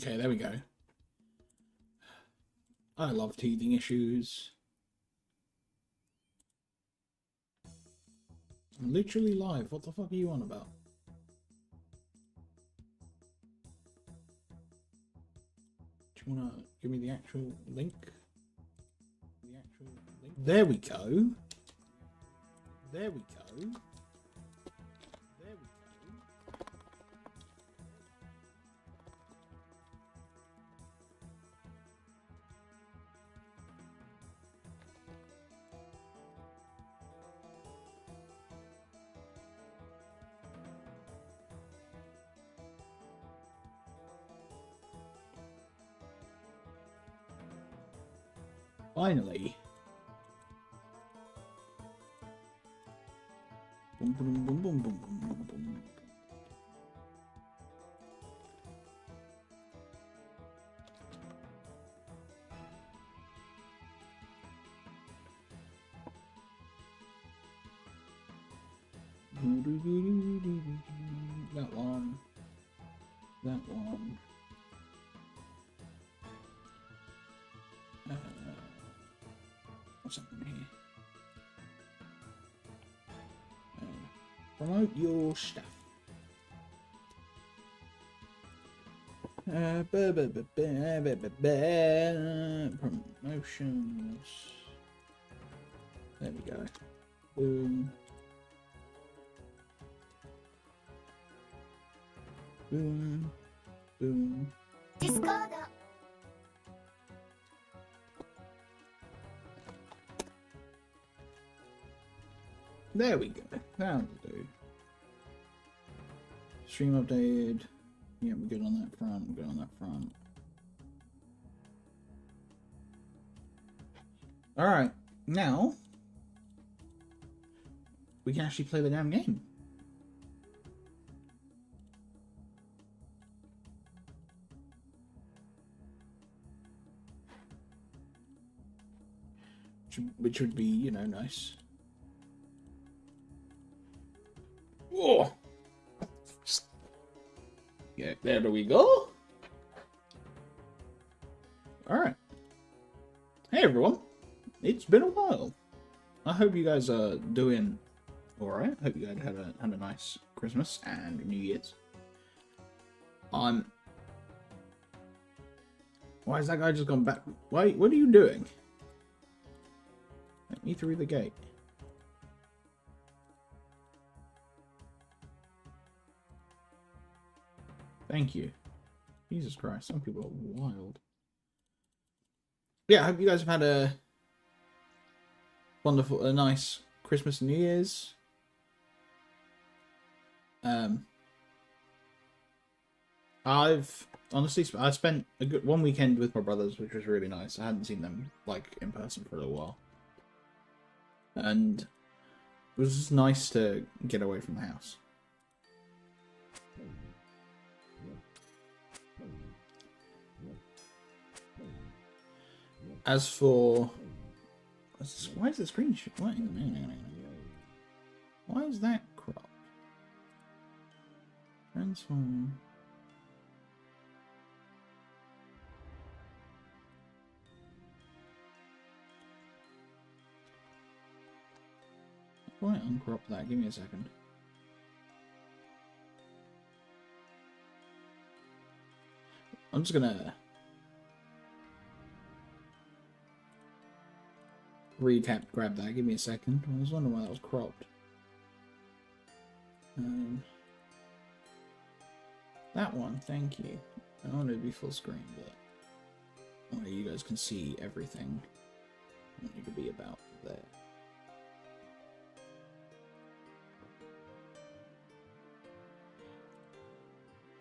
Okay, there we go. I love teething issues. I'm literally live. What the fuck are you on about? Do you wanna give me the actual link? There we go. There we go. There we go. Finally. Boom, boom, boom, boom, boom, boom, boom. That one. That one. What's happening here? Promote your stuff. Promotions. There we go. Boom. Boom. Boom. Discord. There we go. That'll do. Stream updated. Yeah, we're good on that front. We're good on that front. Alright, now we can actually play the damn game. Which would be, you know, nice. Whoa! Yeah, there we go. Alright. Hey everyone. It's been a while. I hope you guys are doing alright. I hope you guys had a nice Christmas and New Year's. Why has that guy just gone back? Why? What are you doing? Let me through the gate. Thank you. Jesus Christ, some people are wild. Yeah, I hope you guys have had a wonderful, a nice Christmas and New Year's. I spent a good one weekend with my brothers, which was really nice. I hadn't seen them like in person for a little while, and it was just nice to get away from the house. As for... Why is the screen... Why is that cropped? Transform... Why uncrop that? Give me a second. I'm just gonna... grab that. Give me a second. I was wondering why that was cropped. That one, thank you. I want it to be full screen, but you guys can see everything. I want you to be about there.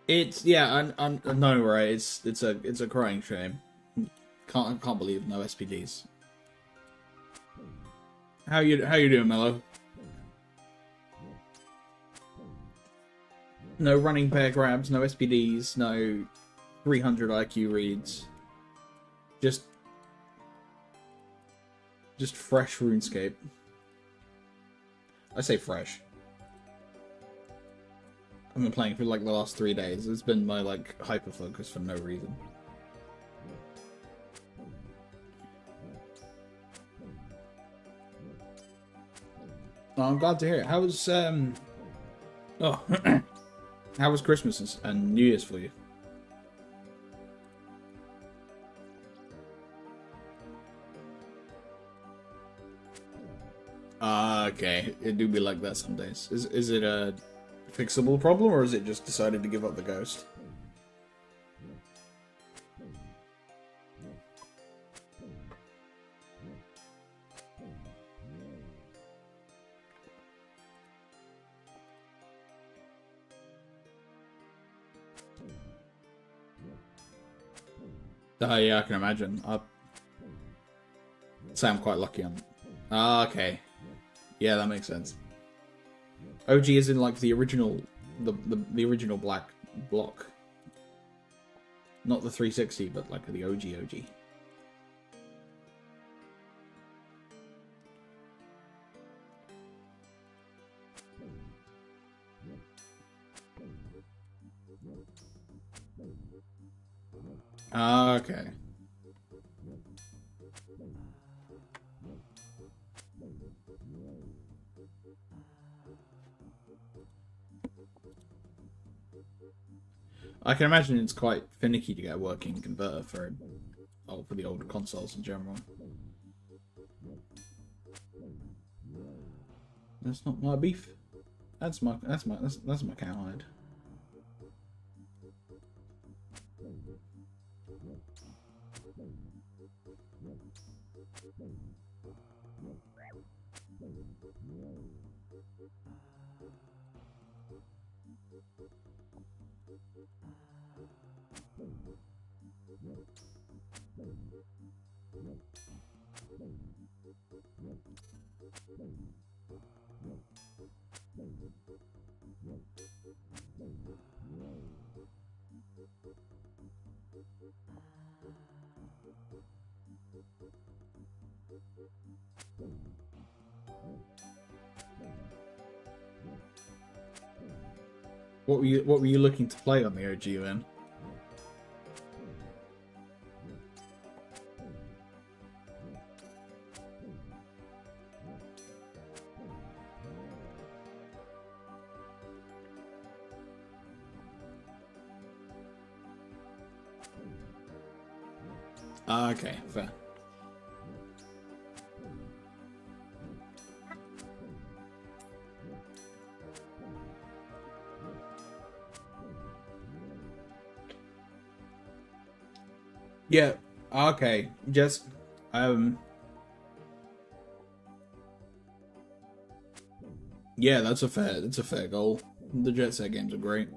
It's I know, right? It's a crying shame. Can't believe no SPDs. How you doing, Mello? No running pair grabs, no SPDs, no 300 IQ reads. Just fresh RuneScape. I say fresh. I've been playing for like the last 3 days. It's been my like hyper focus for no reason. Oh, I'm glad to hear it. How was oh how was Christmas and New Year's for you? Okay. It do be like that some days. Is it a fixable problem, or is it just decided to give up the ghost? Yeah, I can imagine. I'd say I'm quite lucky on. Okay. Yeah, that makes sense. OG is in like the original, the original black block, not the 360, but like the OG. Okay. I can imagine it's quite finicky to get a working converter for the older consoles in general. That's not my beef. That's my cowhide. What were you looking to play on the OG then? Okay, fair. Yeah. Okay. Just yeah, that's a fair goal. The Jet Set games are great.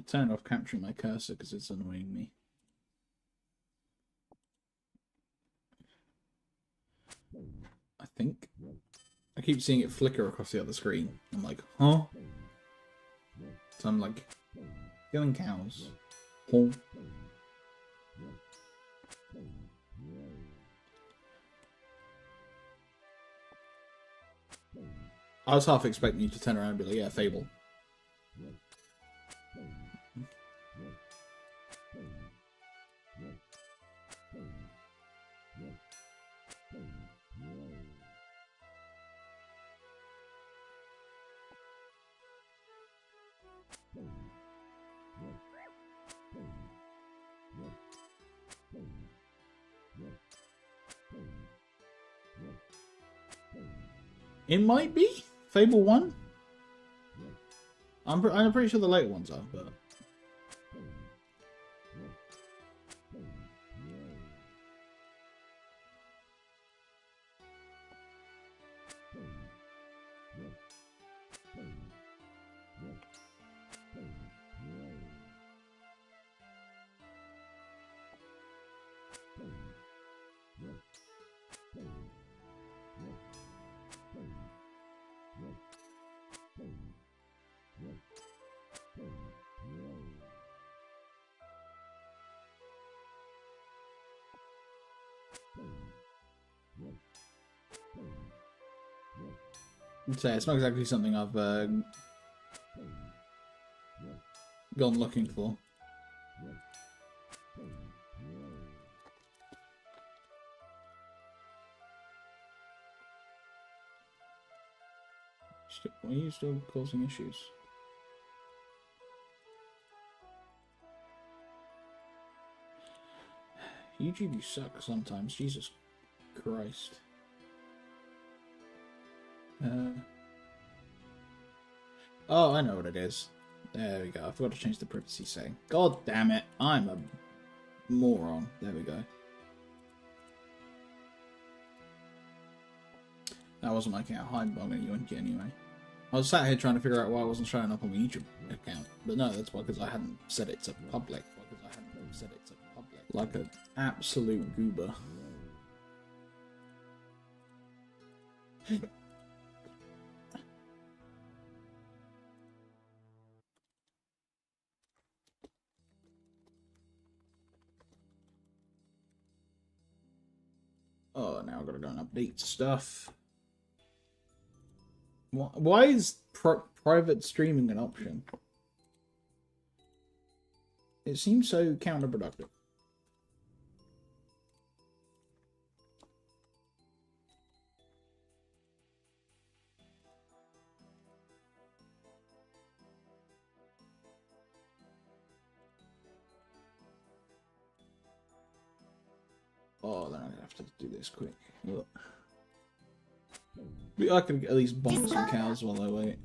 Turn off capturing my cursor because it's annoying me. I think I keep seeing it flicker across the other screen. I'm like, huh? So I'm like, killing cows. Huh? I was half expecting you to turn around and be like, yeah, Fable. It might be Fable 1. I'm pretty sure the later ones are, but So it's not exactly something I've gone looking for. Why are you still causing issues? YouTube, you suck sometimes. Jesus Christ. Oh, I know what it is. There we go. I forgot to change the privacy setting. God damn it. I'm a moron. There we go. That wasn't my account hide, but I'm going to yoink it anyway. I was sat here trying to figure out why I wasn't showing up on my YouTube account. But no, that's why, because I hadn't set it to public. Like an absolute goober. Oh, now I've got to go and update stuff. Why is private streaming an option? It seems so counterproductive. Oh, then I'm gonna have to do this quick. Look. I can at least bonk some cows while I wait.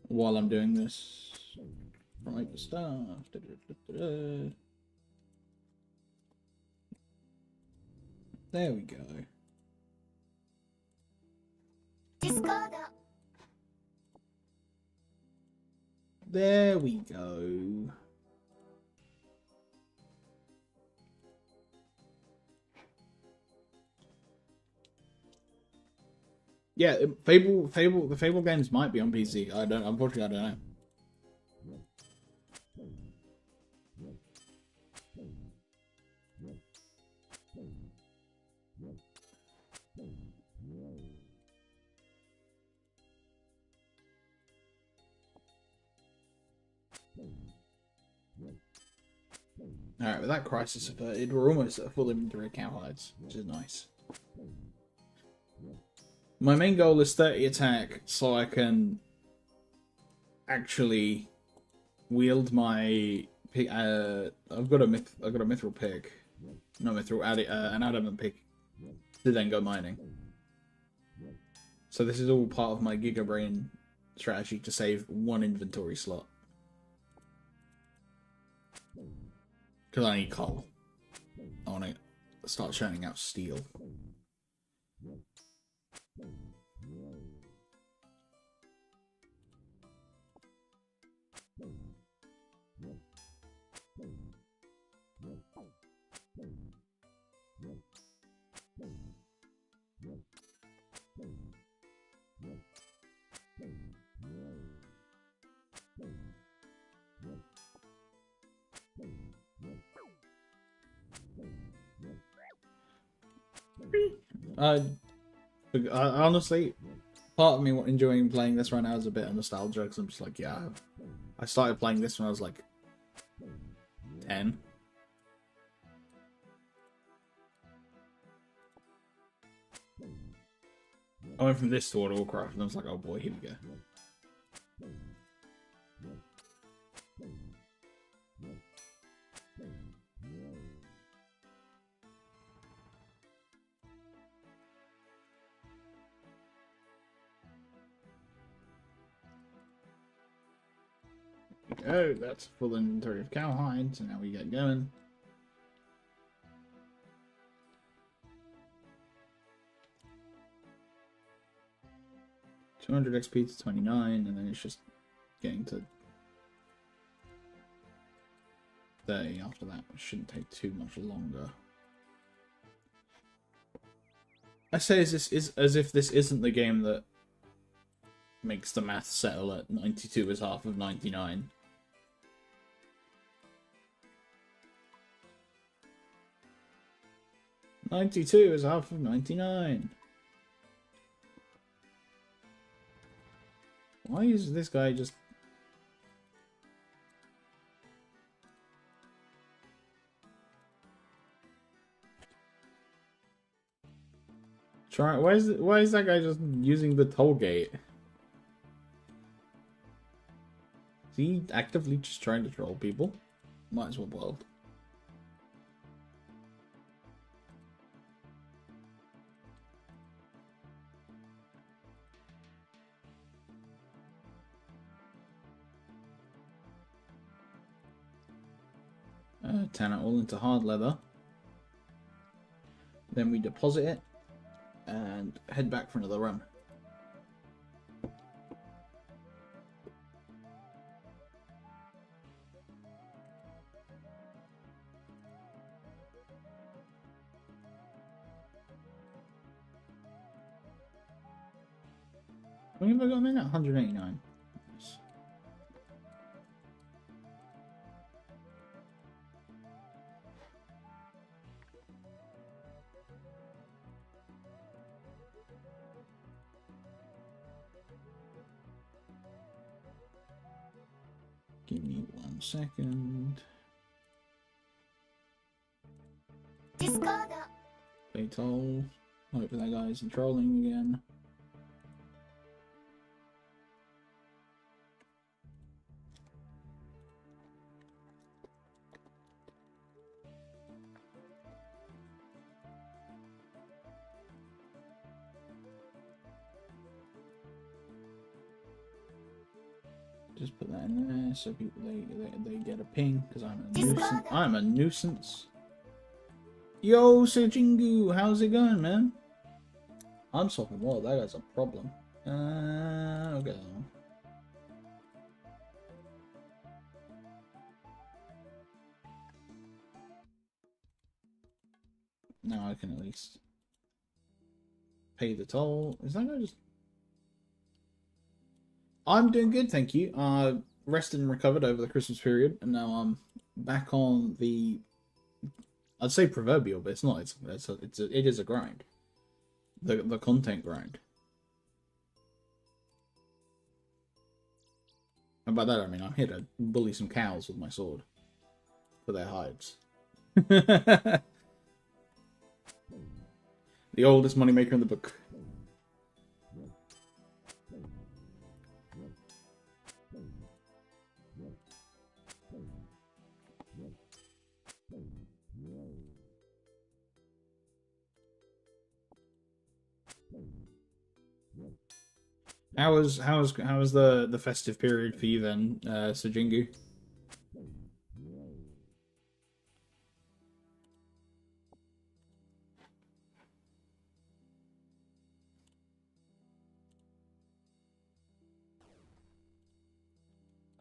While I'm doing this, right stuff. There we go. There we go. Yeah, the Fable games might be on PC. Unfortunately, I don't know. Alright, with that crisis averted, we're almost at a full inventory of cow hides, which is nice. My main goal is 30 attack, so I can actually wield my pig. I've got a mithril pig, no mithril, an adamant pig, to then go mining. So this is all part of my Giga Brain strategy to save one inventory slot. Because I need coal. I want to start churning out steel. I honestly, part of me enjoying playing this right now is a bit of nostalgia, because I'm just like, yeah, I started playing this when I was like 10. I went from this to World of Warcraft, and I was like, oh boy, here we go. Oh, that's full inventory of cow hides, and now we get going. $200 XP to 29, and then it's just getting to 30 after that, which shouldn't take too much longer. I say as if this isn't the game that makes the math settle at 92 is half of 99. "92 is half of 99. Why is this guy just... Why is that guy just using the toll gate? Is he actively just trying to troll people? Might as well weld. Turn it all into hard leather. Then we deposit it and head back for another run. How many have I got in there? 189. Nice. Give me 1 second. Pay toll. Hope that guy isn't trolling again. Just put that in there so people they get a ping because I'm a nuisance. I'm a nuisance. Yo, Sejingu, how's it going, man? I'm swapping water. That guy's a problem. Okay. Now I can at least pay the toll. Is that guy just... I'm doing good, thank you. Rested and recovered over the Christmas period, and now I'm back on the... I'd say proverbial, but it's not. It is a grind. The content grind. And by that I mean I'm here to bully some cows with my sword for their hides. The oldest moneymaker in the book. How was the festive period for you then, Sejingu?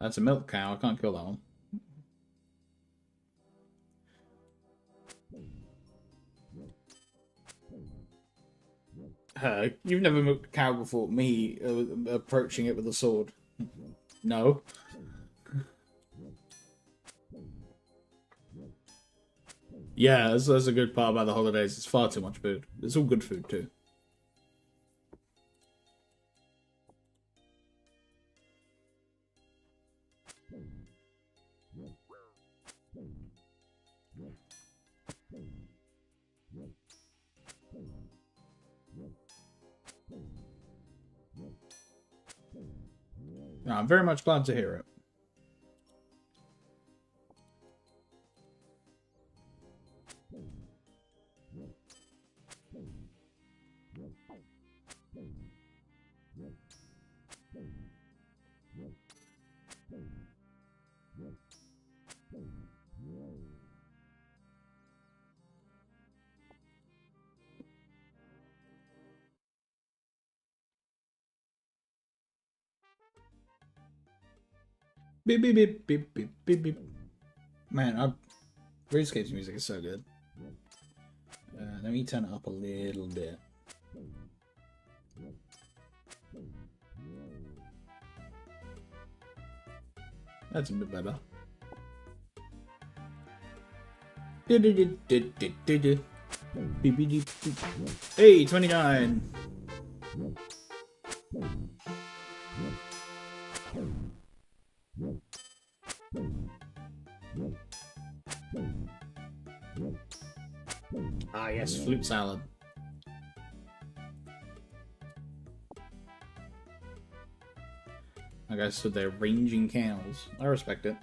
That's a milk cow. I can't kill that one. You've never milked a cow before me approaching it with a sword. No. Yeah, that's a good part about the holidays. It's far too much food. It's all good food too. I'm very much glad to hear it. Beep beep beep beep beep beep beep. Man, Runescape's music is so good. Let me turn it up a little bit. That's a bit better. Hey, 29. Ah, yes, flute salad. I guess so they're ranging cows. I respect it.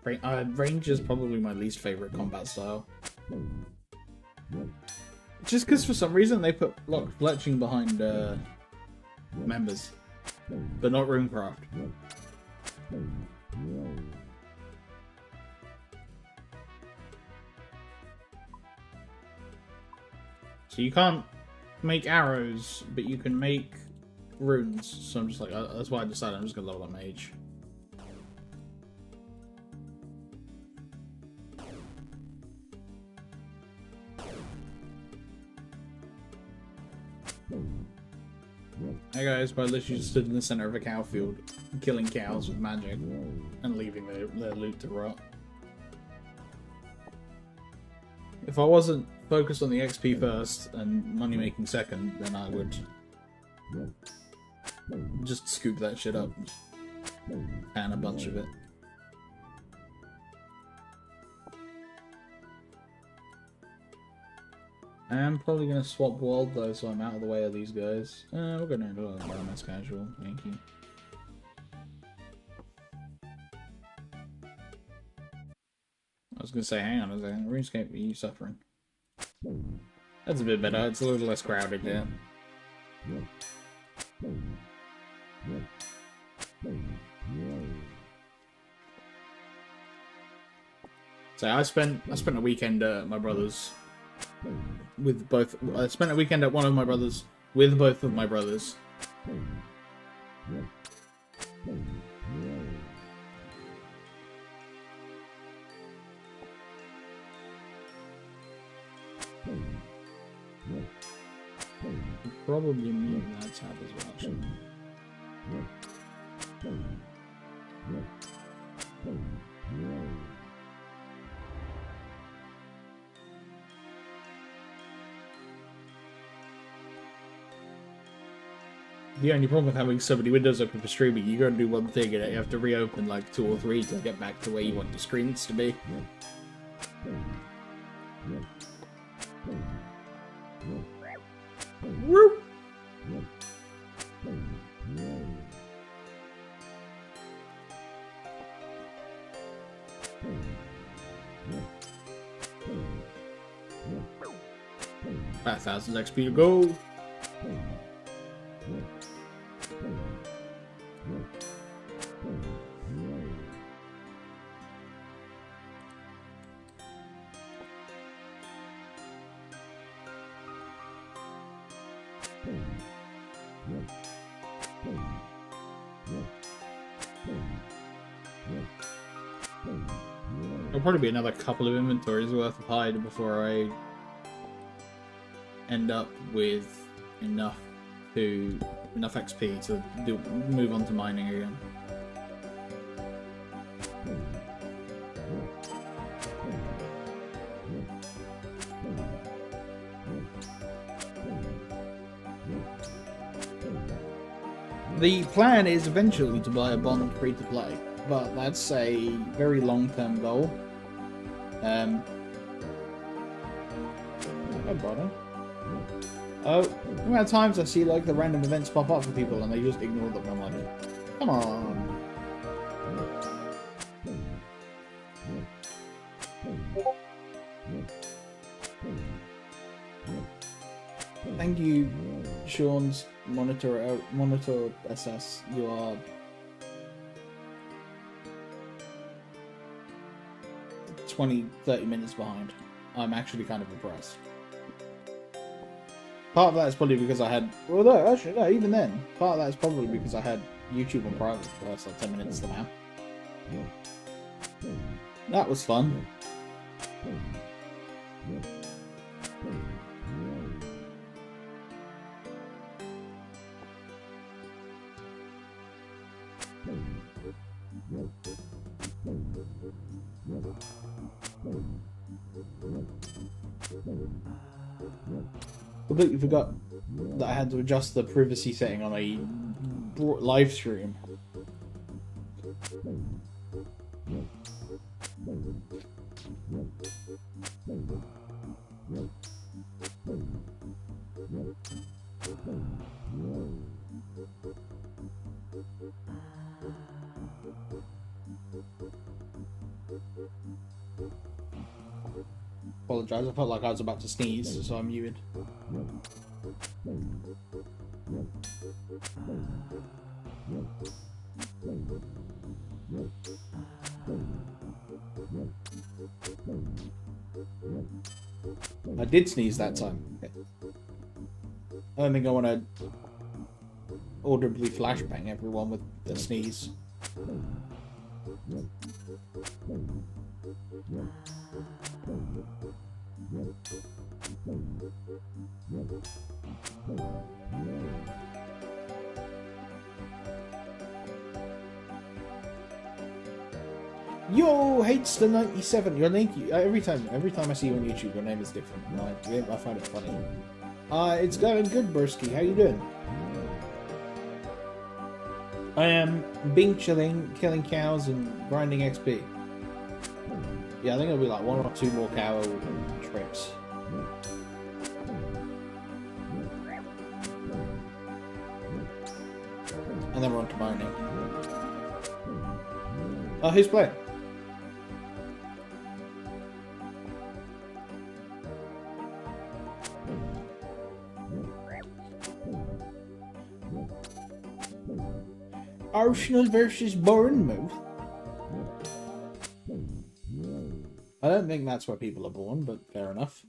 Range is probably my least favorite combat style. Just because for some reason they put block fletching behind members, but not runecraft. So you can't make arrows, but you can make runes. So I'm just like, that's why I decided I'm just gonna level up mage. Hey guys, but I literally just stood in the center of a cow field, killing cows with magic, and leaving their loot to rot. If I wasn't focused on the XP first and money making second, then I would just scoop that shit up and a bunch of it. I'm probably going to swap world though, so I'm out of the way of these guys. We're going to do a bonus casual, thank you. I was going to say, hang on a second, RuneScape, are you suffering? That's a bit better, it's a little less crowded there. So I spent a weekend at my brother's with both. I spent a weekend at one of my brothers with both of my brothers. Probably mute that tab as well, actually. The only problem with having so many windows open for streaming, you gotta do one thing and you have to reopen like 2 or 3 to get back to where you want the screens to be. Woo! About 1,000 XP to go. There'll probably be another couple of inventories worth of hide before I end up with enough XP to move on to mining again. The plan is eventually to buy a bond free to play, but that's a very long-term goal. Oh, the amount of times I see like the random events pop up for people and they just ignore them. I'm like, come on. Thank you, Sean's monitor SS. You are 20-30 minutes behind. I'm actually kind of impressed. Part of that is probably because I had... Well, no, actually, no, even then. Part of that is probably because I had YouTube on private for the last like 10 minutes now. That was fun. Completely forgot that I had to adjust the privacy setting on a live stream. Apologize, I felt like I was about to sneeze, so I muted. I did sneeze that time. I don't think I want to audibly flashbang everyone with the sneeze. Yo, hates the 97. Your name every time I see you on YouTube, your name is different. I find it funny. It's going good, broski. How you doing? I am being chilling, killing cows, and grinding XP. Yeah, I think it'll be like 1 or 2 more cow trips. And then we're on to mining. Oh, who's playing? Arsenal versus Bournemouth. I don't think that's where people are born, but fair enough.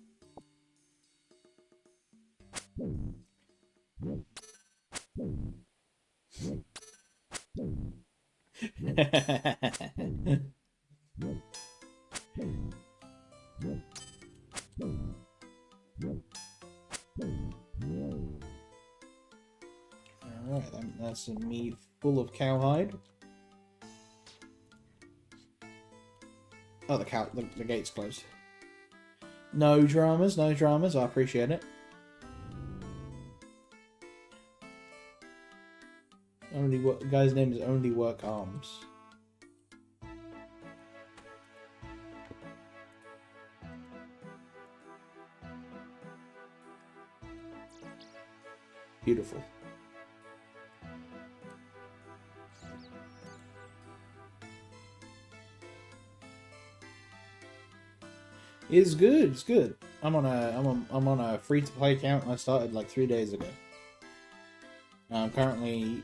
Alright, that's me full of cowhide. Oh, the gate's closed. No dramas, no dramas. I appreciate it. Guy's name is Only Work Arms. Beautiful. It's good. It's good. I'm on a free-to-play account. I started like 3 days ago. I'm currently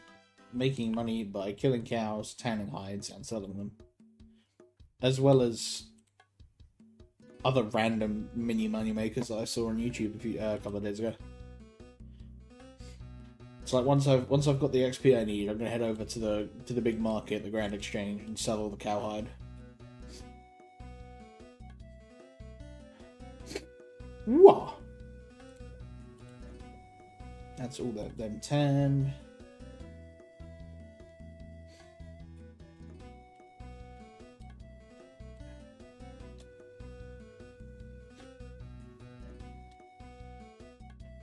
making money by killing cows, tanning hides, and selling them, as well as other random mini money makers that I saw on YouTube a couple of days ago. It's like once I've got the XP I need, I'm gonna head over to the big market, the Grand Exchange, and sell all the cowhide. Whoa! That's all them 10.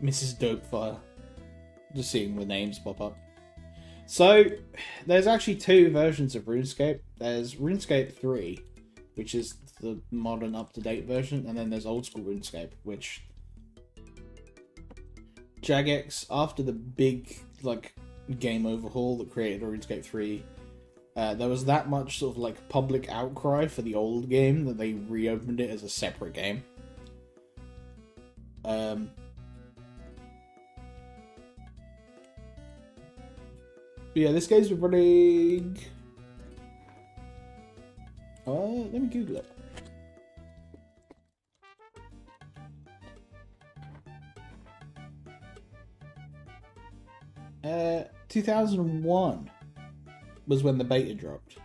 Mrs. Dopefire. Just seeing the names pop up. So, there's actually 2 versions of RuneScape. There's RuneScape 3, which is the modern, up-to-date version, and then there's old school RuneScape, which Jagex, after the big game overhaul that created RuneScape 3, there was that much sort of public outcry for the old game that they reopened it as a separate game. But yeah, this game's been running. Let me Google it. 2001 was when the beta dropped.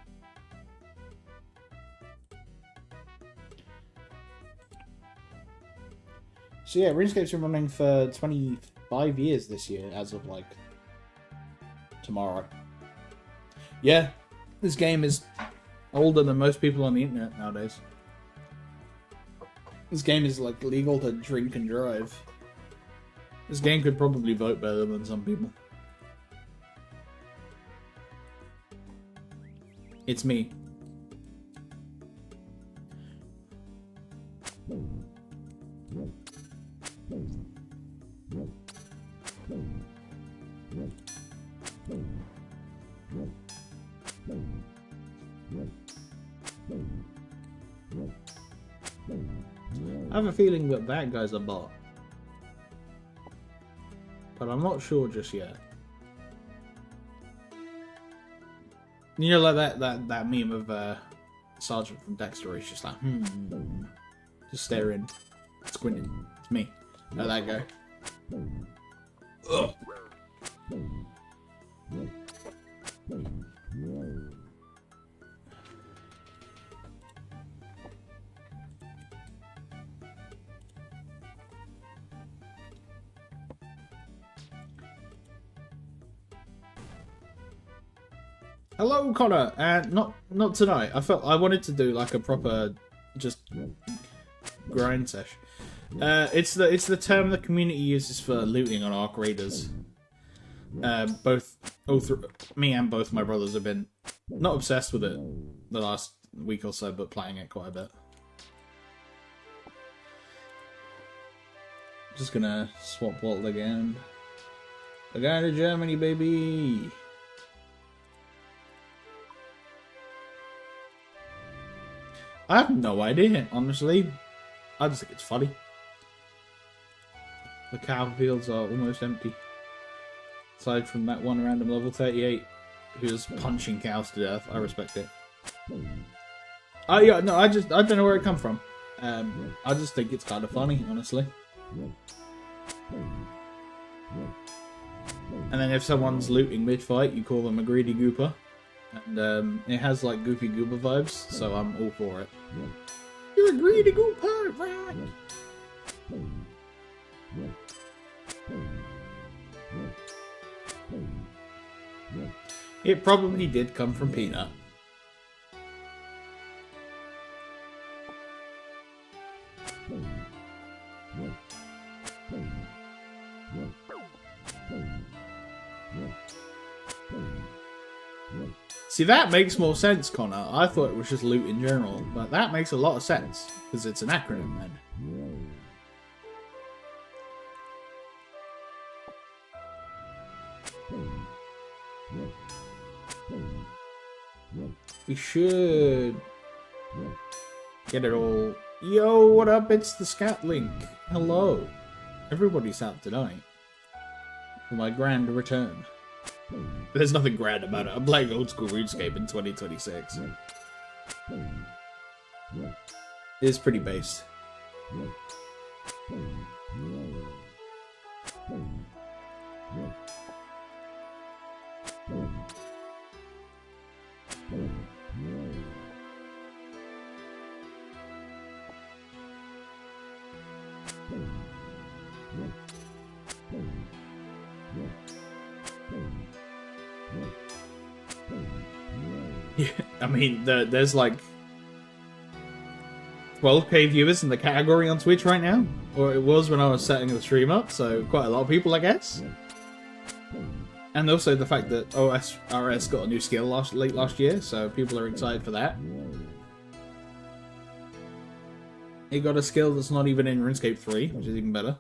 So yeah, RuneScape's been running for 25 years this year, as of tomorrow. Yeah, this game is older than most people on the internet nowadays. This game is like legal to drink and drive. This game could probably vote better than some people. It's me. I have a feeling that that guy's a bot, but I'm not sure just yet. You know, like that meme of Sergeant from Dexter. He's just like, just staring, squinting. It's me. No, that guy. Ugh. Hello, Connor. Not tonight. I wanted to do like a proper just grind sesh. It's the term the community uses for looting on Arc Raiders. Me and both my brothers have been not obsessed with it the last week or so, but playing it quite a bit. Just gonna swap vault again. We're going to Germany, baby. I have no idea, honestly. I just think it's funny. The cow fields are almost empty. Aside from that one random level 38 who's punching cows to death. I respect it. Oh yeah, no, I don't know where it come from. I just think it's kind of funny, honestly. And then if someone's looting mid-fight, you call them a greedy gooper. And it has like Goofy Goober vibes, so I'm all for it. You're a greedy gooper, right? It probably did come from Peanut. See, that makes more sense, Connor. I thought it was just loot in general, but that makes a lot of sense, because it's an acronym then. We should get it all. Yo, what up? It's the Scat Link. Hello. Everybody's out tonight for my grand return. There's nothing grand about it. I'm playing old school RuneScape in 2026. It's pretty based. Yeah, I mean, there's like 12k viewers in the category on Twitch right now, or it was when I was setting the stream up, so quite a lot of people, I guess. And also the fact that OSRS got a new skill late last year, so people are excited for that. It got a skill that's not even in RuneScape 3, which is even better.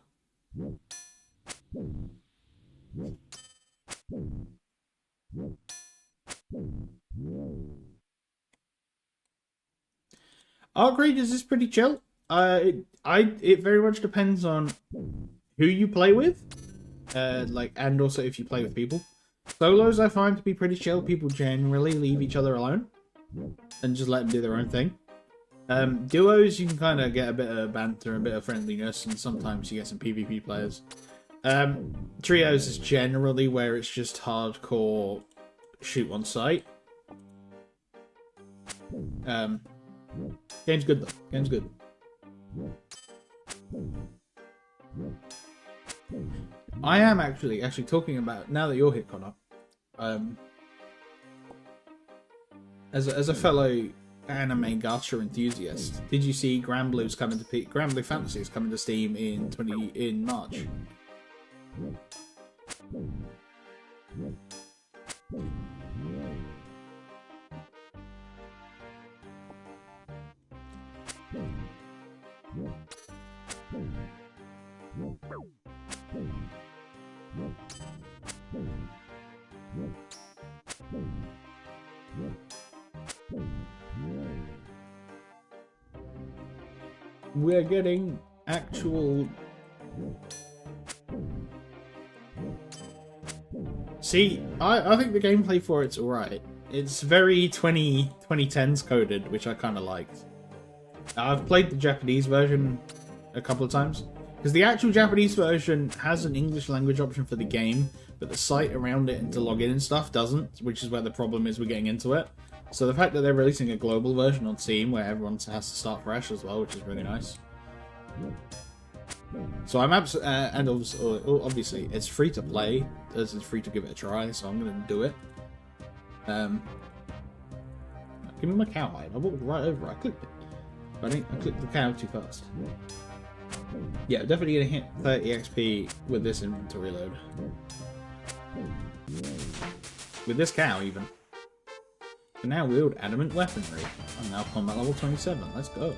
Arc Raiders is pretty chill. It very much depends on who you play with, and also if you play with people. Solos I find to be pretty chill. People generally leave each other alone and just let them do their own thing. Duos, you can kind of get a bit of banter, a bit of friendliness, and sometimes you get some PvP players. Trios is generally where it's just hardcore shoot on sight. Game's good though. Game's good. I am actually talking about, now that you're here, Connor. As a fellow anime gacha enthusiast, did you see Grand Blue's coming to Grand Blue Fantasy is coming to Steam in March? We're getting actual... See, I think the gameplay for it's alright. It's very 2010s coded, which I kind of liked. I've played the Japanese version a couple of times, because the actual Japanese version has an English language option for the game, but the site around it and to log in and stuff doesn't, which is where the problem is with getting into it. So the fact that they're releasing a global version on Steam where everyone has to start fresh as well, which is really nice. So I'm and obviously it's free to play, as it's free to give it a try, so I'm gonna do it. Give me my cow hide. I walked right over. I clicked it. But I clicked the cow too fast. Yeah, definitely gonna hit 30 XP with this inventory load. With this cow, even. Can now wield adamant weaponry. I'm now combat level 27. Let's go.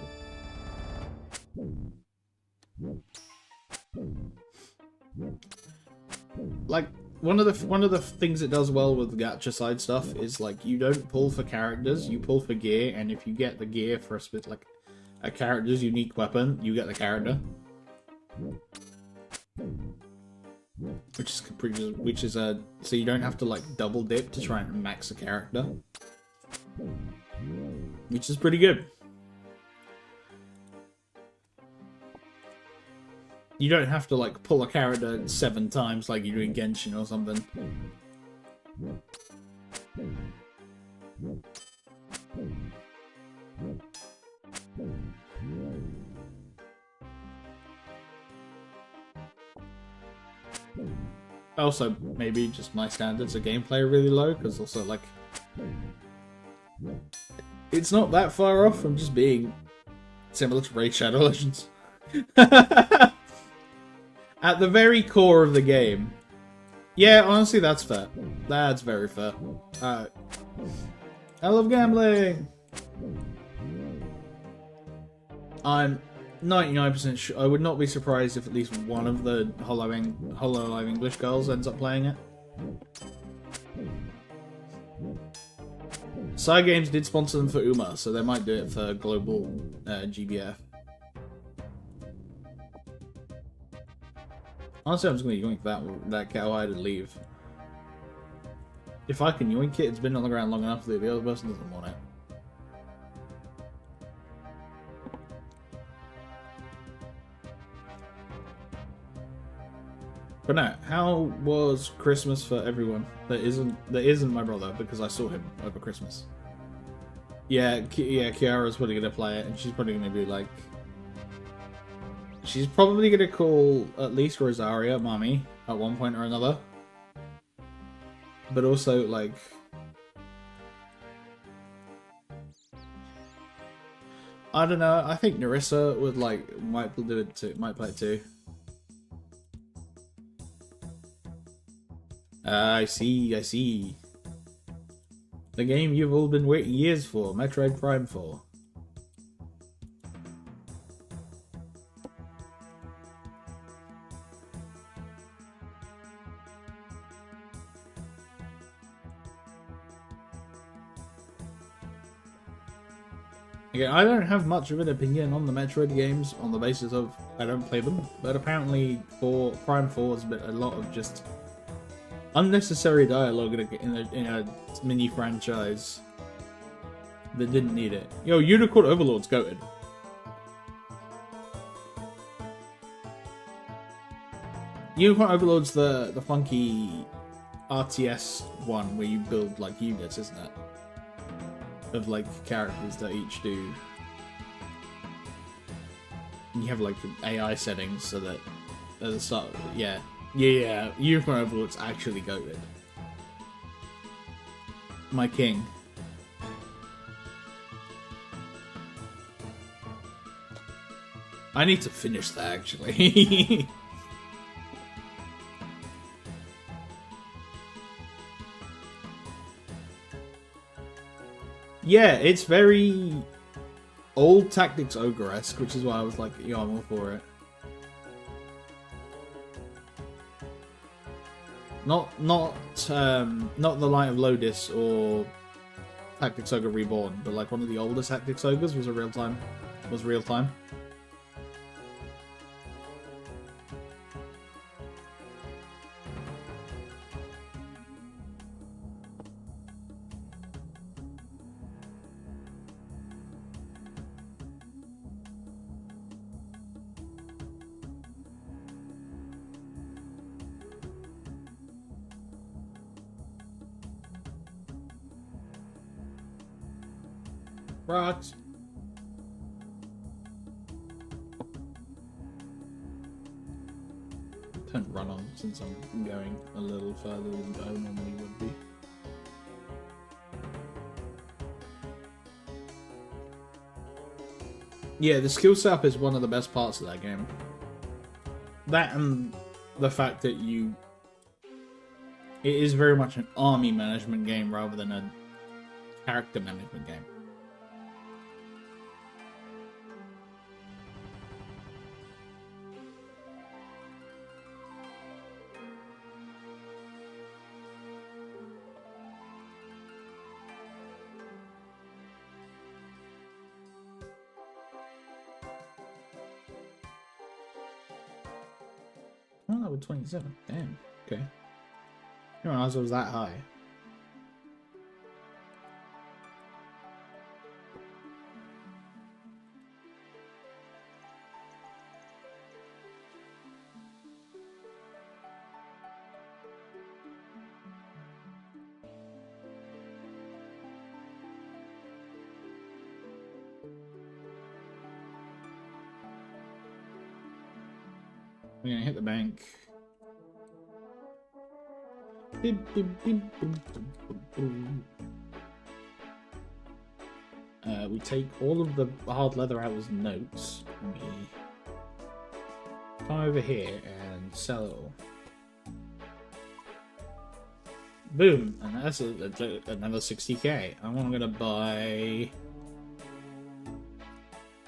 Like one of the things it does well with the gacha side stuff is like you don't pull for characters, you pull for gear, and if you get the gear for a character's unique weapon, you get the character. Which is so you don't have to like double dip to try and max a character. Which is pretty good. You don't have to like pull a character 7 times like you do in Genshin or something. Also, maybe just my standards of gameplay are really low, because also like it's not that far off from just being similar to Raid Shadow Legends. At the very core of the game. Yeah, honestly, that's fair. That's very fair. I love gambling! I'm 99% sure. I would not be surprised if at least one of the Hololive English girls ends up playing it. Side Games did sponsor them for UMA, so they might do it for global GBF. Honestly, I'm just going to yoink that cowhide and leave. If I can yoink it, it's been on the ground long enough that the other person doesn't want it. But no, how was Christmas for everyone that isn't my brother, because I saw him over Christmas? Yeah, Kiara's probably gonna play it, and she's probably gonna be like, she's probably gonna call at least Rosaria mommy at one point or another. But also like, I don't know. I think Narissa would might do it too. Might play it too. I see. The game you've all been waiting years for, Metroid Prime 4. Again, I don't have much of an opinion on the Metroid games on the basis of I don't play them, but apparently for Prime 4 has been a lot of just unnecessary dialogue in a mini franchise that didn't need it. Yo, Unicorn Overlord's goated. Unicorn Overlord's the funky RTS one where you build like units, isn't it? Of like characters that each do. And you have like AI settings so that at the start, yeah. Yeah, Unicorn Overlord's actually goated. My king. I need to finish that, actually. Yeah, it's very old Tactics Ogre-esque, which is why I was like, yeah, I'm all for it. Not the Light of Lodis or Tactics Ogre Reborn, but like one of the oldest Tactics Ogres was real time. Rocks. Don't run on since I'm going a little further than I normally would be. Yeah, the skill setup is one of the best parts of that game. That and the fact that it is very much an army management game rather than a character management game. Oh, that was 27. Damn. Okay. I didn't realize it was that high. We're gonna hit the bank. We take all of the hard leather out as notes, and we come over here and sell it all. Boom! And that's another 60k. And I'm gonna buy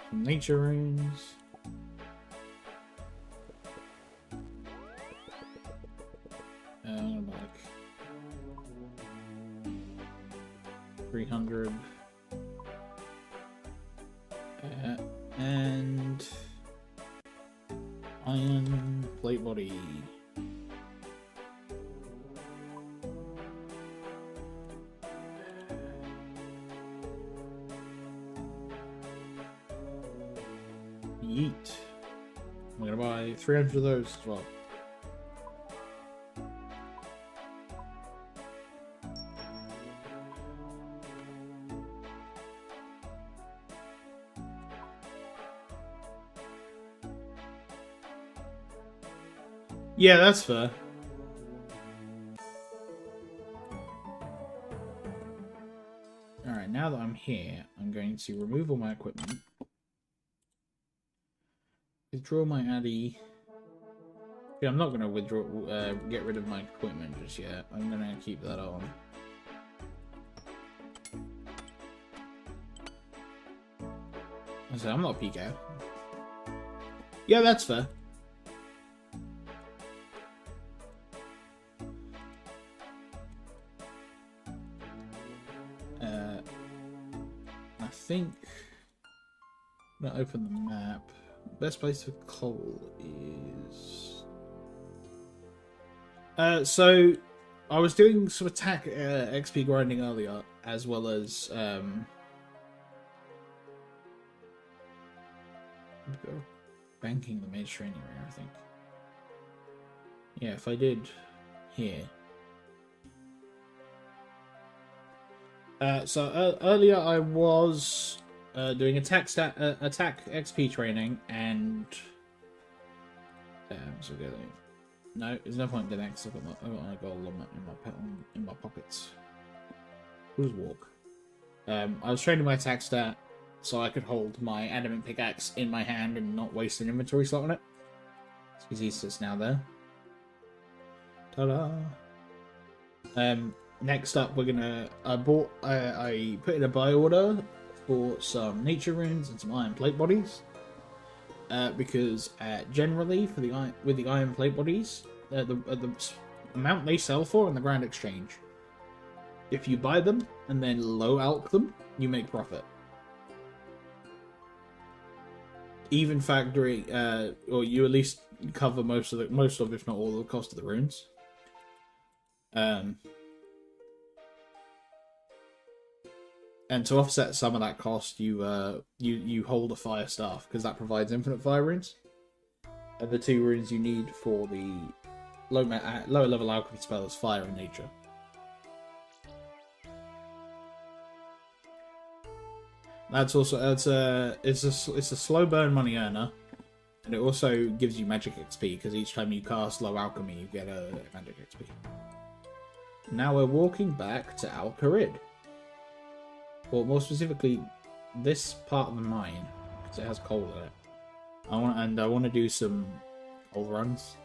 some nature runes. I'm gonna buy like 300. And iron plate body. Yeet. I'm gonna buy 300 of those as well. Yeah, that's fair. Alright, now that I'm here, I'm going to remove all my equipment. Withdraw my Addy. Yeah, I'm not going to get rid of my equipment just yet. I'm going to keep that on. So I'm not a PK. Yeah, that's fair. I think I'm gonna open the map. Best place for coal is. So I was doing some attack XP grinding earlier, as well as banking the mage training area, I think. Yeah, if I did here. So earlier I was doing attack XP training and so no, there's no point doing that because I've got my gold in my pockets. Who's walk? I was training my attack stat so I could hold my adamant pickaxe in my hand and not waste an inventory slot on it. Because he's just now there. Ta-da! Next up, we're gonna. I put in a buy order for some nature runes and some iron plate bodies. Because generally, for the iron plate bodies, the amount they sell for in the Grand Exchange, if you buy them and then low alch them, you make profit. Even factoring, or you at least cover most of, if not all, the cost of the runes. And to offset some of that cost, you hold a fire staff, because that provides infinite fire runes. And the 2 runes you need for the lower level alchemy spell is fire and nature. That's also it's a slow burn money earner, and it also gives you magic XP, because each time you cast low alchemy, you get a magic XP. Now we're walking back to Al Kharid. Well, more specifically, this part of the mine, because it has coal in it. I want to do some coal runs,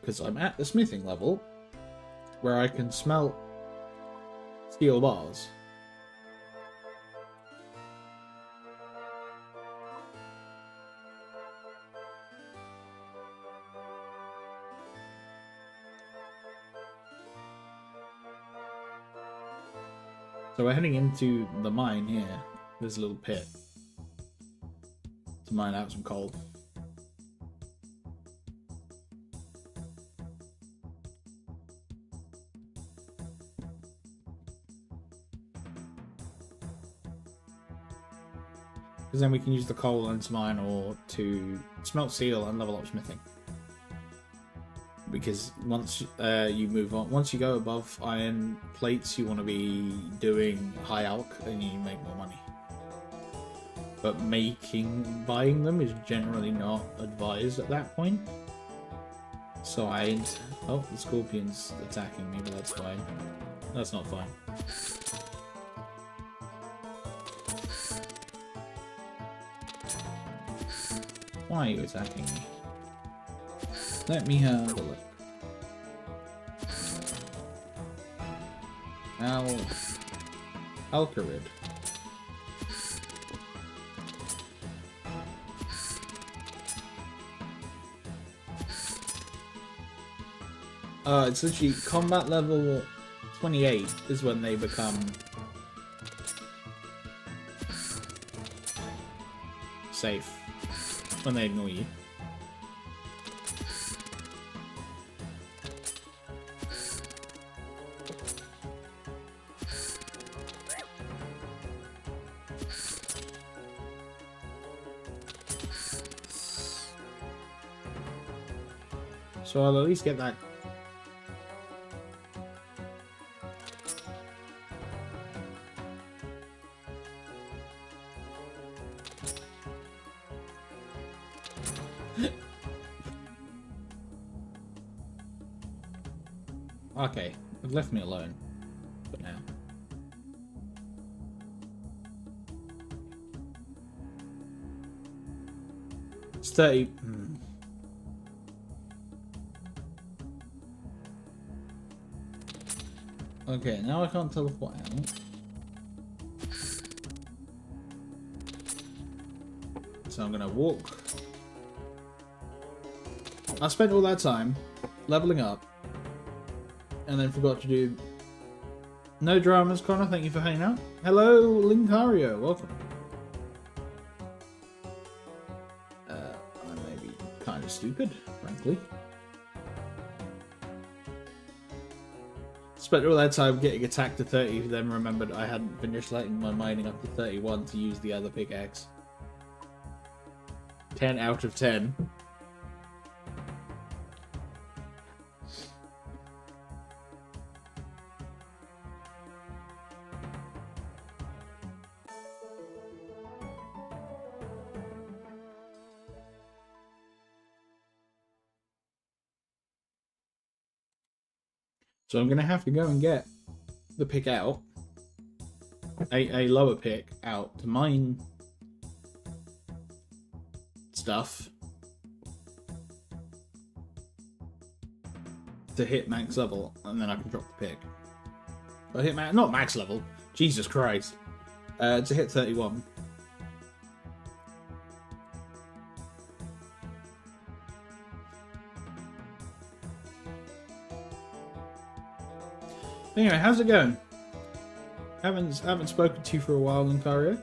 because I'm at the smithing level where I can smelt steel bars. So we're heading into the mine here. There's a little pit to mine out some coal. Because then we can use the coal into mine or to smelt steel and level up smithing. Because once you move on, once you go above iron plates, you want to be doing high alch and you make more money. But buying them is generally not advised at that point. So oh, the scorpion's attacking me, but that's fine. That's not fine. Why are you attacking me? Let me have a look. Al Kharid. It's literally combat level 28 is when they become safe, when they ignore you. So I'll at least get that. Okay, it left me alone for now. It's 30. Okay, now I can't teleport out. So I'm gonna walk. I spent all that time leveling up and then forgot to do... No dramas, Connor, thank you for hanging out. Hello, Linkario, welcome. I may be kind of stupid, frankly. Spent all that time getting attacked to 30, then remembered I hadn't finished letting my mining up to 31 to use the other pickaxe. 10 out of 10. So I'm going to have to go and get the pick out. a lower pick out to mine stuff to hit max level, and then I can drop the pick. I hit not max level. Jesus Christ. To hit 31. Anyway, how's it going? Haven't spoken to you for a while, Lucario.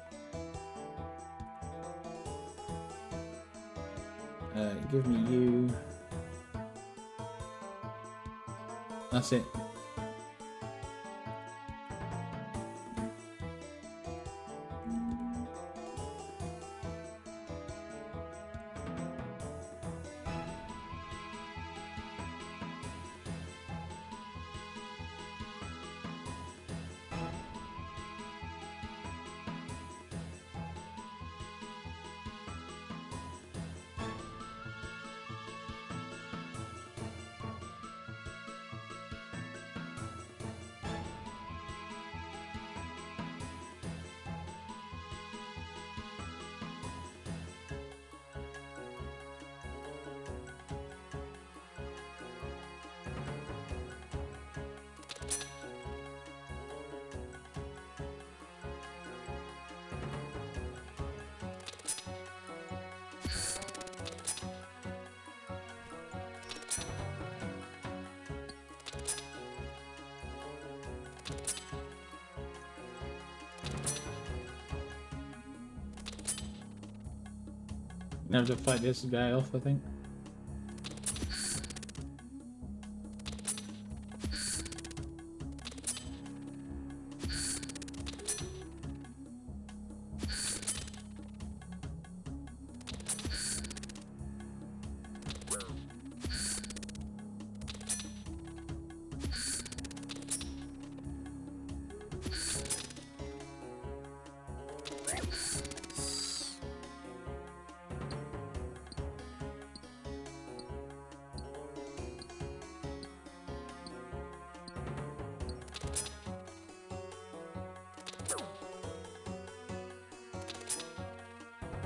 Give me you. That's it. Now to fight this guy off, I think.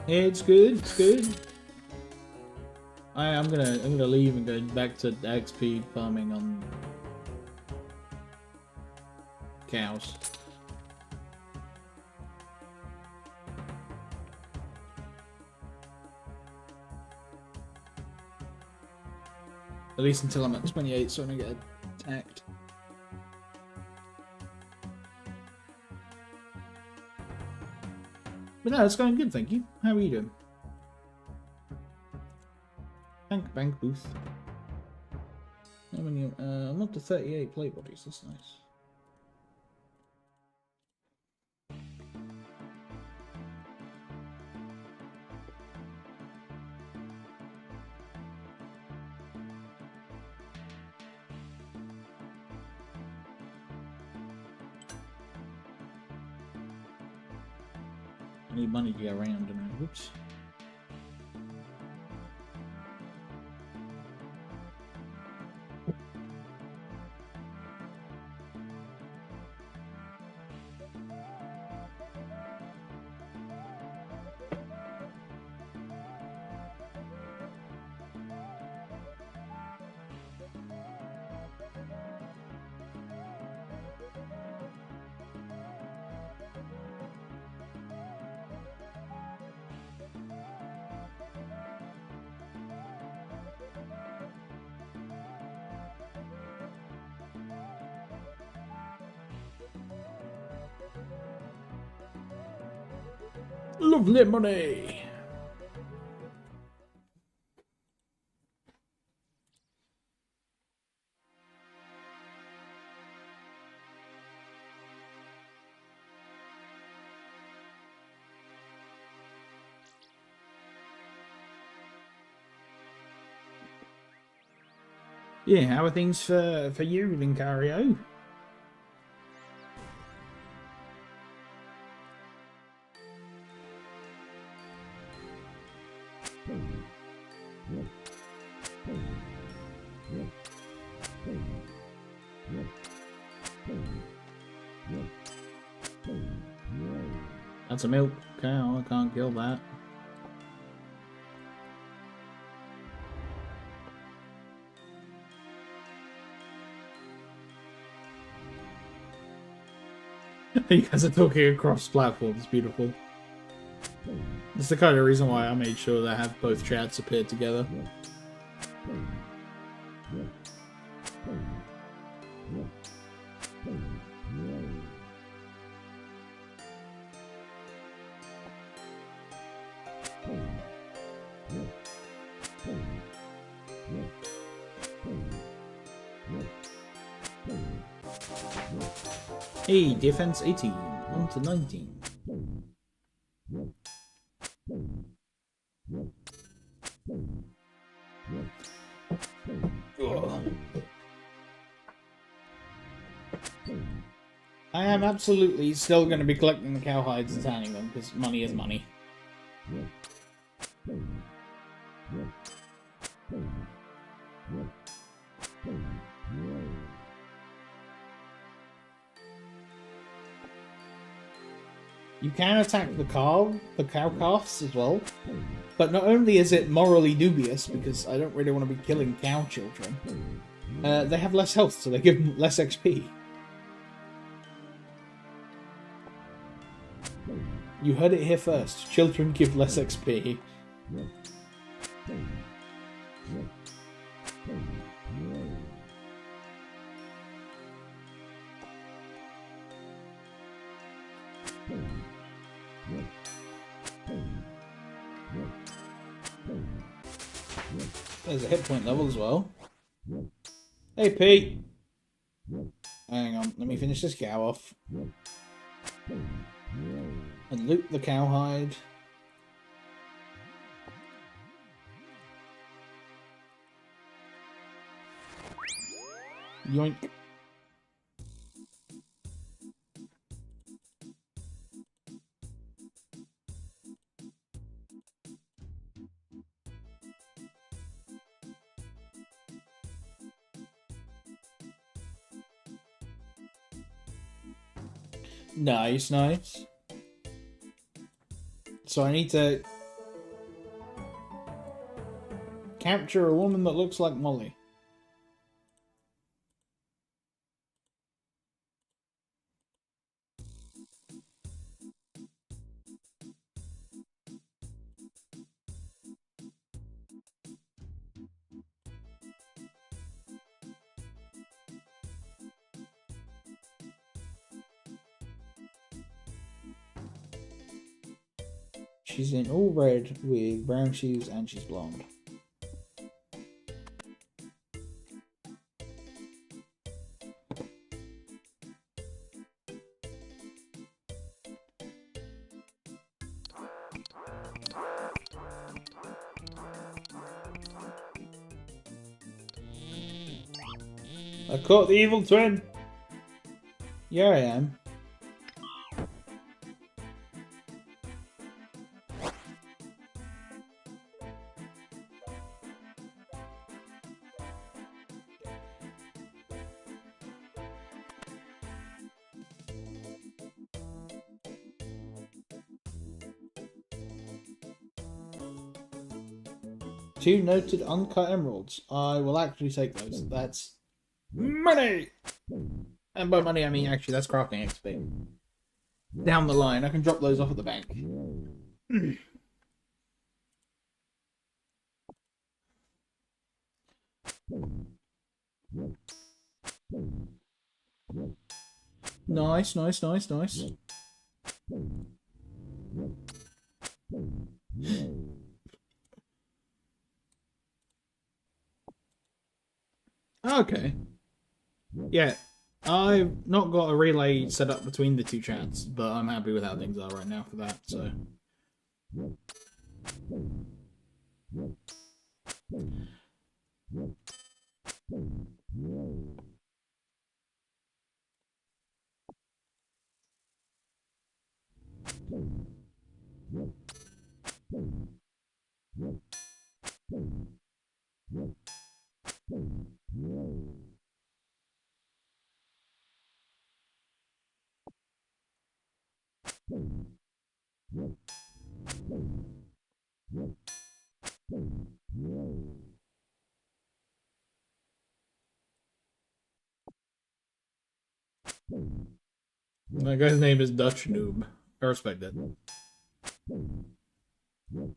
Yeah, it's good. It's good. I'm gonna leave and go back to XP farming on cows. At least until I'm at 28, so I don't get attacked. But no, it's going good, thank you. How are you doing? Bank booth. How many? I'm up to 38 plate bodies. That's nice. I need money to get around, don't I? Whoops. Lovely money! Yeah, how are things for you, Lincario? That's a milk cow. I can't kill that. You guys are talking across platforms. Beautiful. It's the kind of reason why I made sure that I have both chats appear together. Hey, defense 18, on to 19. Ugh. I am absolutely still going to be collecting the cow hides and tanning them, because money is money. You can attack the cow calves as well, but not only is it morally dubious, because I don't really want to be killing cow children, they have less health, so they give them less XP. You heard it here first. Children give less XP. There's a hit point level as well. Hey, Pete! Hang on, let me finish this cow off. And loot the cowhide. Yoink. Nice, nice. So I need to capture a woman that looks like Molly. She's in all red with brown shoes and she's blonde. I caught the evil twin! Yeah, I am. Two noted uncut emeralds. I will actually take those. That's money! And by money, I mean actually that's crafting XP. Down the line, I can drop those off at the bank. Nice, nice, nice, nice. Okay. Yeah, I've not got a relay set up between the two chats, but I'm happy with how things are right now for that, so. That guy's name is Dutch Noob. I respect that. Boom. Boom.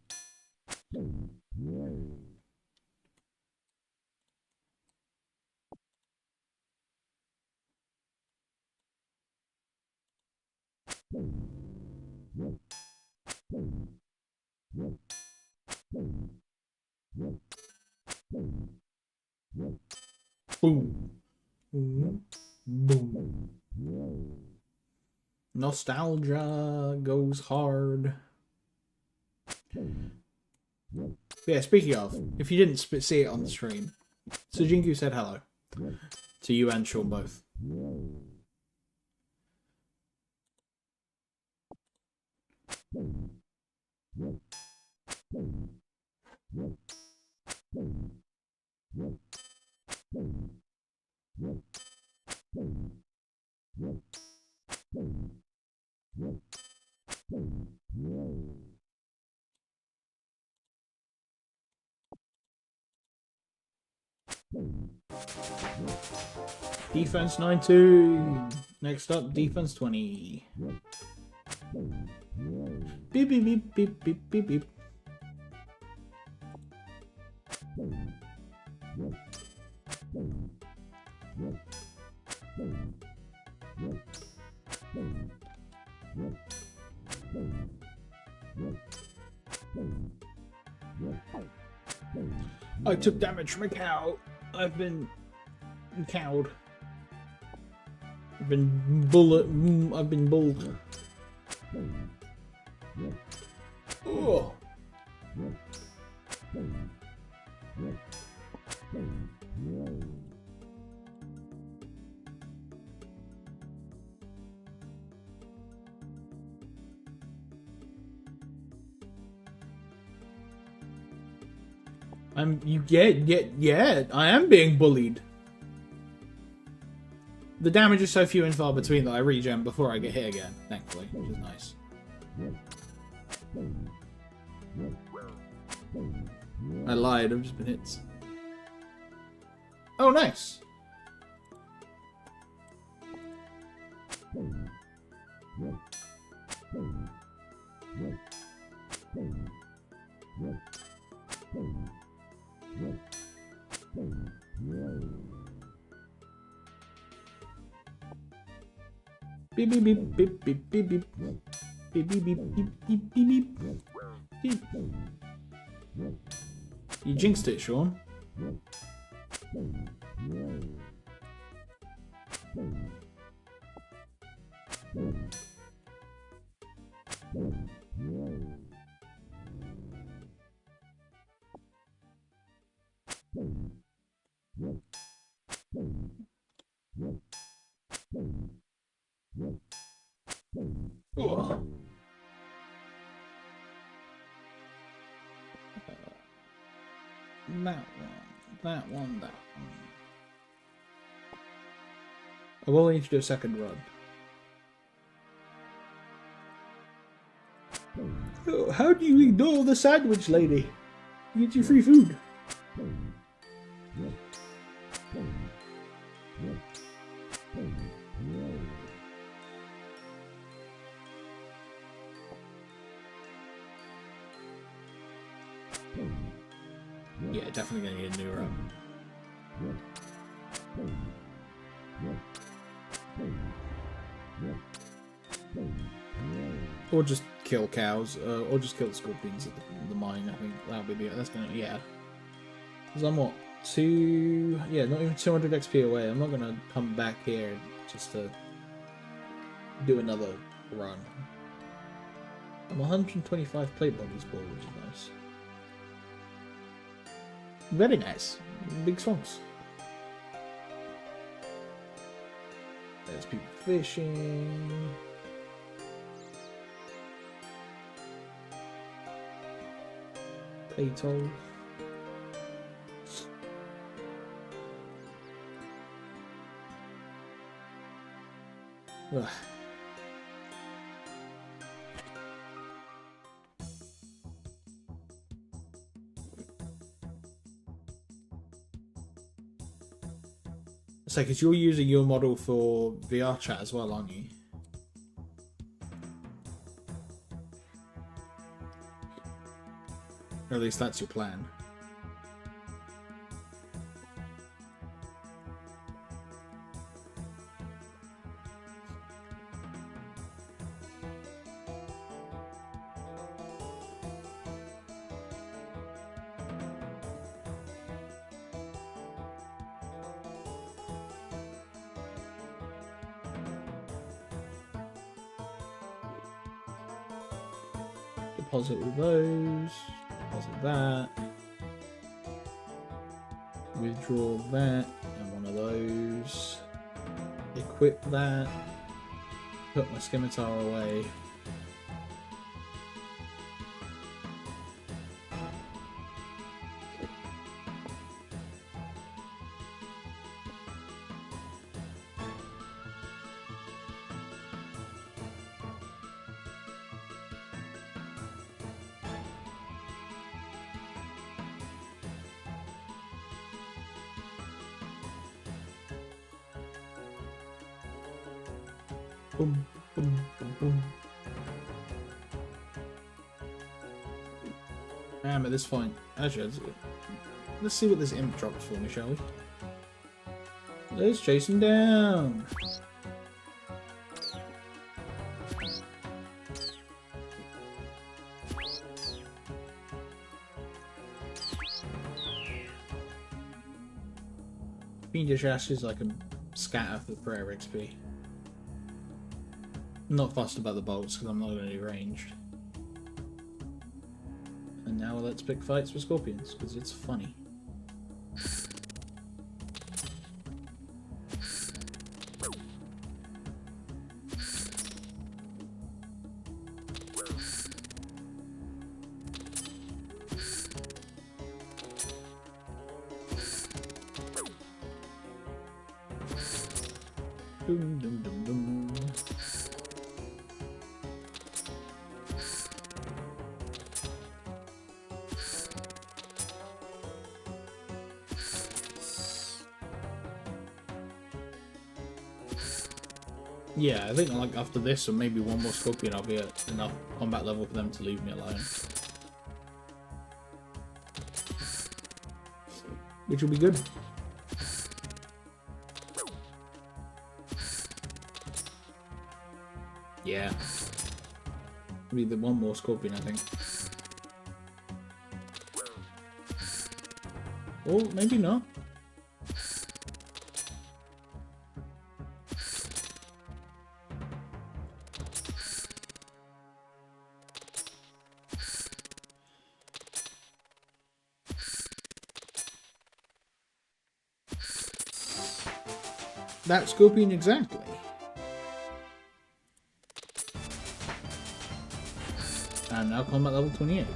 Boom. Nostalgia goes hard. Yeah, speaking of, if you didn't see it on the stream, Sujinku said hello. To you and Sean both. Defense 92. Next up, defense 20. Beep, beep, beep, beep, beep, beep, beep. I took damage from a cow. I've been cowed. I've been bulled. Oh. Yeah, I am being bullied. The damage is so few and far between that I regen before I get hit again, thankfully, which is nice. I lied, I've just been hit. Oh, nice. Beep beep beep beep beep beep beep beep beep beep beep beep beep beep. You jinxed it, Sean. Oh. That one. I will need to do a second run. Oh, how do you ignore the sandwich lady? You get your free food. Yeah, definitely gonna need a new run. Or just kill cows, or just kill the scorpions at the mine. I think that'll be that's gonna, yeah. Because I'm what, not even 200 XP away. I'm not gonna come back here just to do another run. I'm 125 plate bodies ball, which is nice. Very nice. Big songs. There's people fishing. Atoll. Ugh. It's like, 'cause you're using your model for VR chat as well, aren't you? Or at least that's your plan. Deposit all those. Deposit that. Withdraw that. And one of those. Equip that. Put my scimitar away. Boom, boom, boom, boom. At this point, actually, let's see what this imp drops for me, shall we? Let's chase him down. Fiendish ashes I can scatter for the prayer XP. I'm not fussed about the bolts because I'm not going to do ranged. And now let's pick fights for scorpions because it's funny. Dum, dum, dum, dum. Yeah, I think like after this or maybe one more scorpion I'll be at enough combat level for them to leave me alone. Which will be good. Yeah. Maybe the one more scorpion, I think. Or maybe not. That scorpion exactly. And now combat level 28.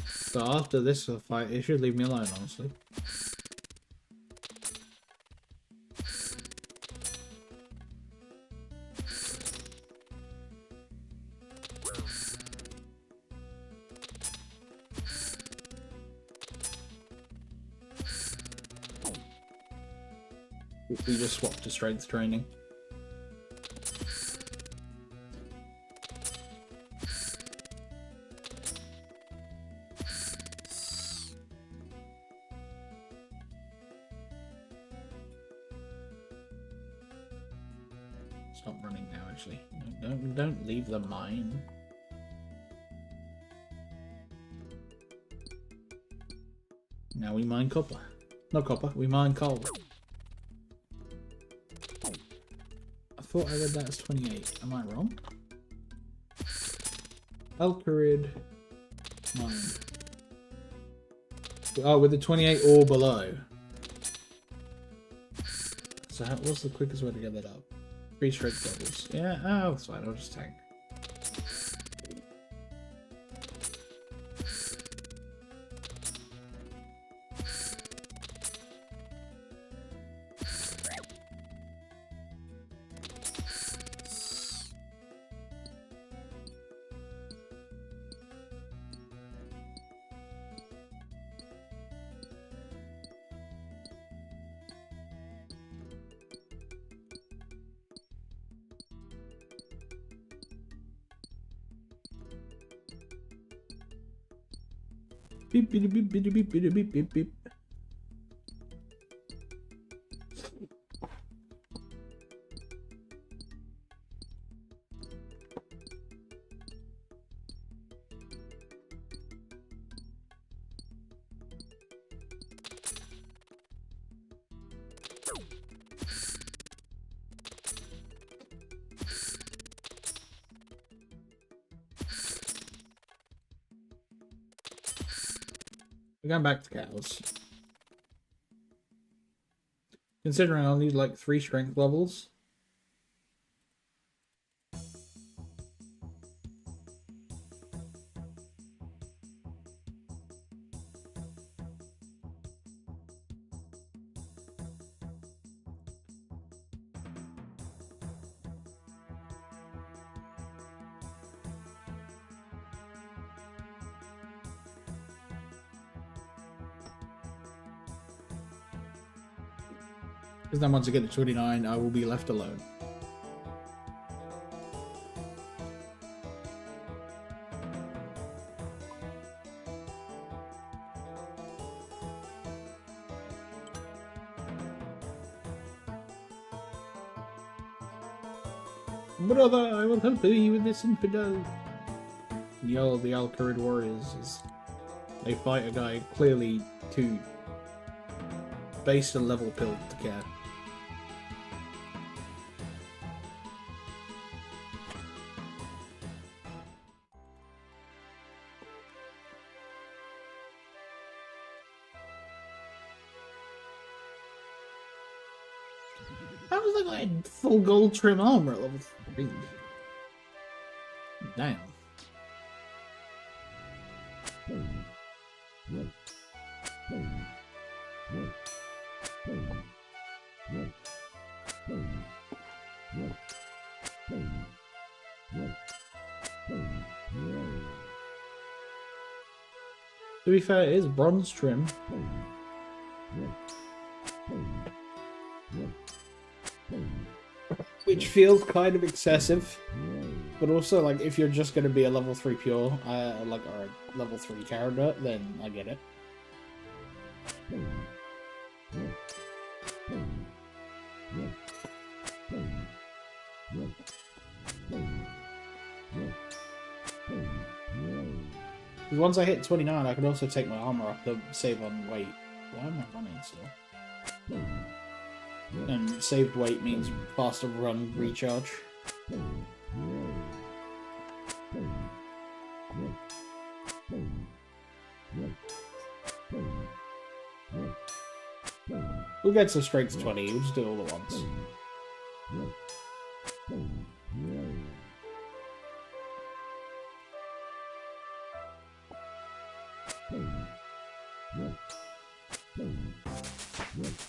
So after this fight, it should leave me alone, honestly. We just swapped to strength training. Stop running now, actually. No, don't leave the mine. Now we mine copper. Not copper, we mine coal. I thought I read that as 28. Am I wrong? Alcarid mine. Oh, with the 28 or below. So what's the quickest way to get that up? 3 strength levels. Yeah, oh, that's fine, I'll just tank. Beep beep beep beep beep beep beep beep beep. We're going back to cows. Considering I'll need like 3 strength levels. Because then once I get to 29, I will be left alone. Brother, I will help you with this infidel. Yell of the Alcarid warriors as they fight a guy clearly too based and level pilled to care. How was that guy full gold trim armor at level 3? Damn. To be fair, it is bronze trim. Which feels kind of excessive. But also, like, if you're just going to be a level 3 pure, like, or a level 3 character, then I get it. Because once I hit 29, I can also take my armor up to save on weight. Why am I running still? And saved weight means faster run recharge. We'll get to strength 20, we'll just do it all at once.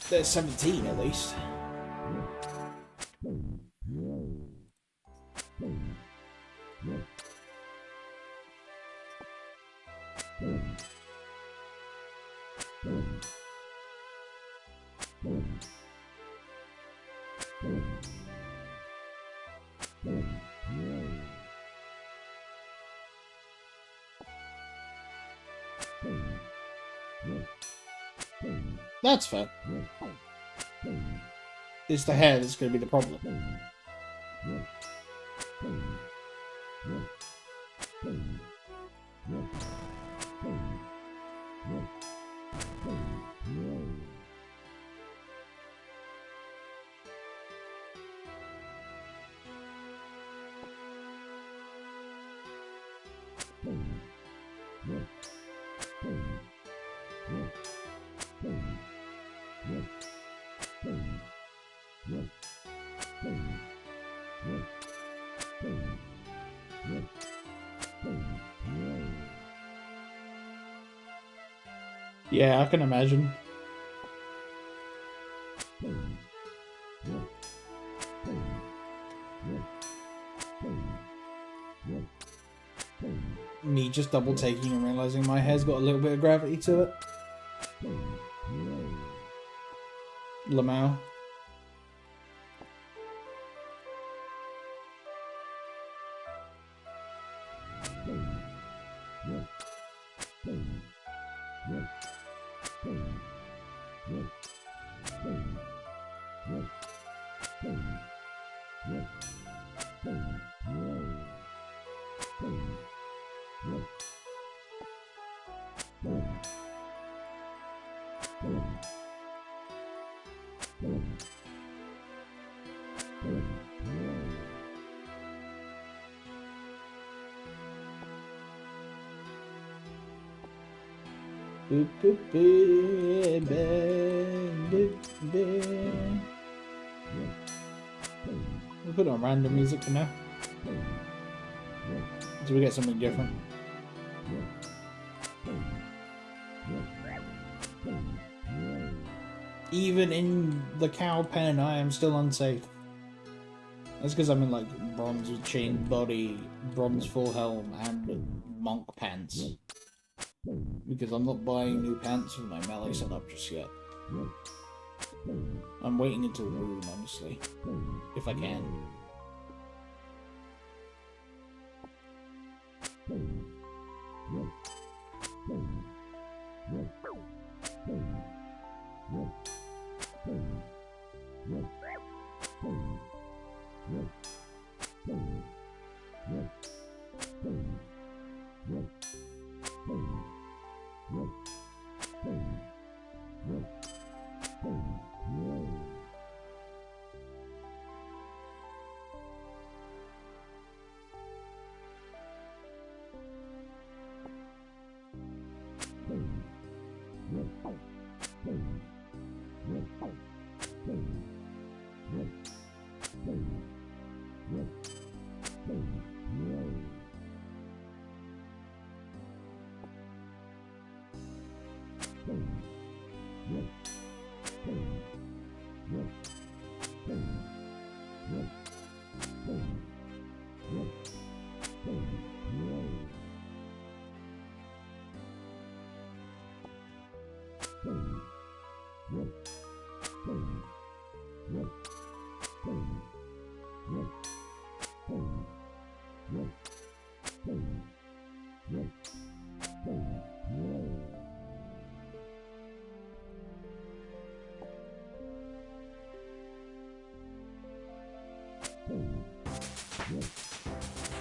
There's 17 at least. That's fair. It's the hair that's going to be the problem. Yeah, I can imagine. Me just double taking and realizing my hair's got a little bit of gravity to it. Lamau. We'll put on random music for now. So we get something different. Even in the cow pen, I am still unsafe. That's because I'm in like bronze with chained body, bronze full helm, and monk pants. Because I'm not buying new pants for my melee setup just yet. I'm waiting until Rune, honestly. If I can.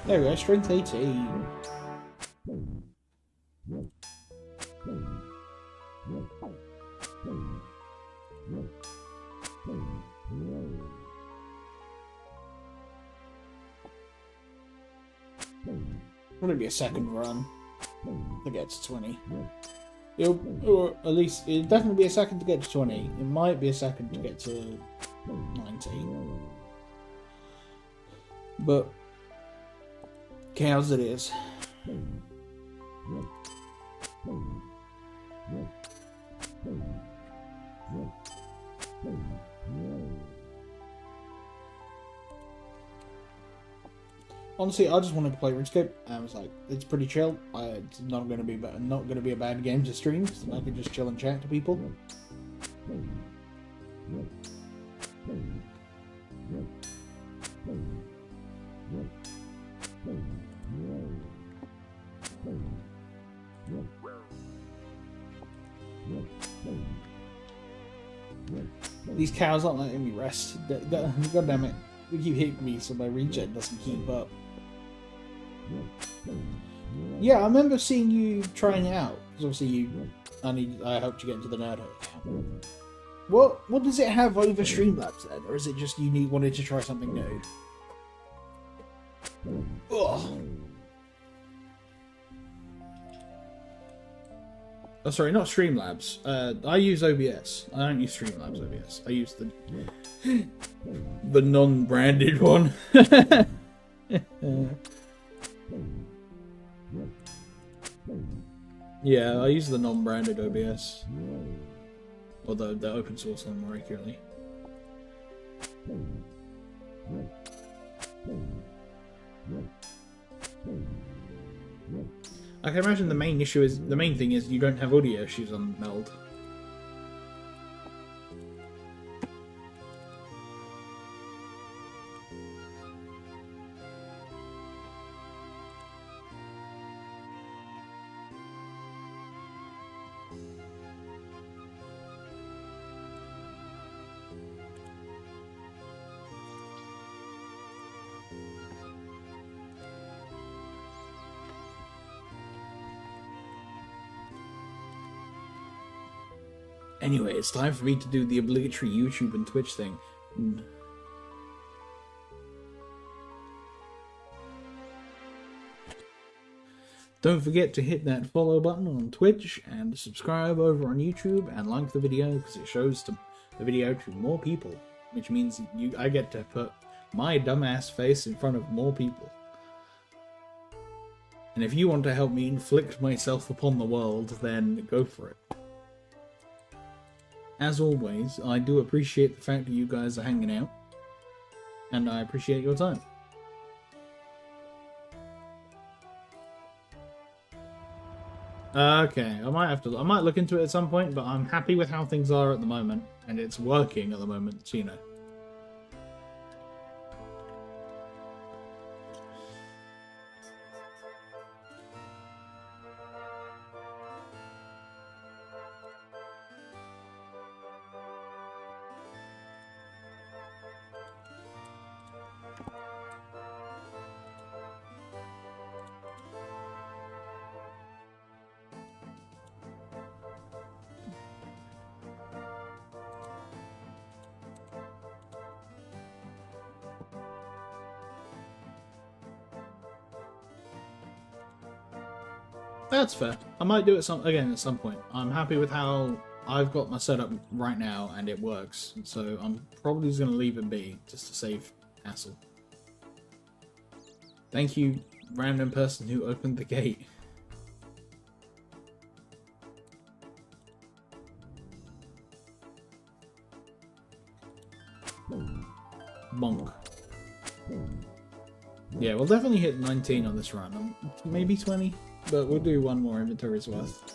There we go, strength 18. It'll be a second run to get to 20. Or at least, it'll definitely be a second to get to 20. It might be a second to get to 19. But cows it is. Honestly, I just wanted to play Runescape, and I was like, it's pretty chill. It's not going to be a bad game to stream, because I can just chill and chat to people. These cows aren't letting me rest. God damn it. They keep hitting me so my regen doesn't keep up. Yeah, I remember seeing you trying it out. Because obviously I helped you get into the Nerd account. What does it have over Streamlabs then? Or is it just you wanted to try something new? Ugh. Oh, sorry, not Streamlabs. I use OBS. I don't use Streamlabs OBS. I use the non-branded one. Yeah, I use the non-branded OBS. Although the open source one more accurately. I can imagine the main thing is you don't have audio issues on Meld. Anyway, it's time for me to do the obligatory YouTube and Twitch thing. Don't forget to hit that follow button on Twitch and subscribe over on YouTube and like the video because it shows the video to more people, which means I get to put my dumbass face in front of more people. And if you want to help me inflict myself upon the world, then go for it. As always, I do appreciate the fact that you guys are hanging out, and I appreciate your time. Okay, I might look into it at some point, but I'm happy with how things are at the moment, and it's working at the moment, so you know. That's fair. I might do it again at some point. I'm happy with how I've got my setup right now and it works. So I'm probably just going to leave it be just to save hassle. Thank you, random person who opened the gate. Bonk. Yeah, we'll definitely hit 19 on this run. Maybe 20. But we'll do one more inventory's worth.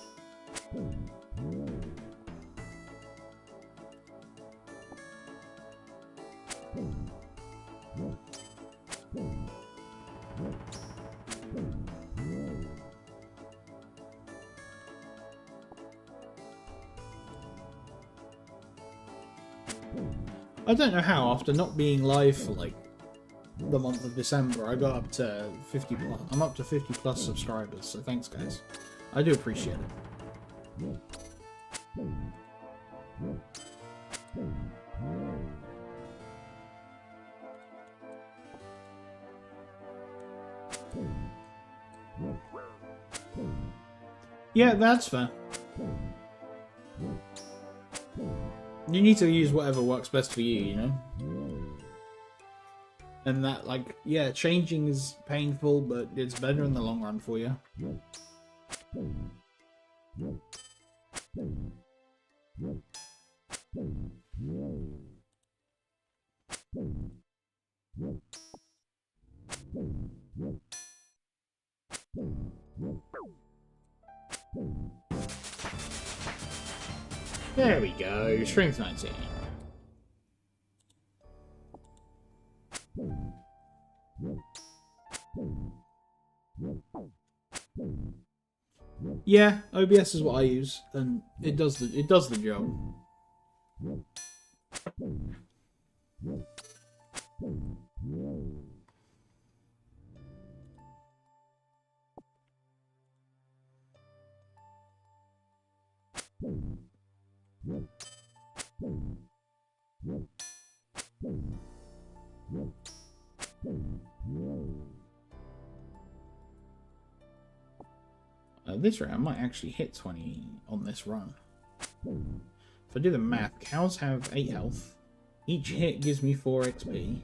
I don't know how, after not being live for like the month of December, I got up to 50 plus. I'm up to 50 plus subscribers, so thanks guys. I do appreciate it. Yeah, that's fair. You need to use whatever works best for you, you know? And that, like, yeah, changing is painful, but it's better in the long run for you. There we go, strength 19. Yeah, OBS is what I use, and it does the job. This round I might actually hit 20 on this run. If I do the math, cows have 8 health. Each hit gives me 4 XP.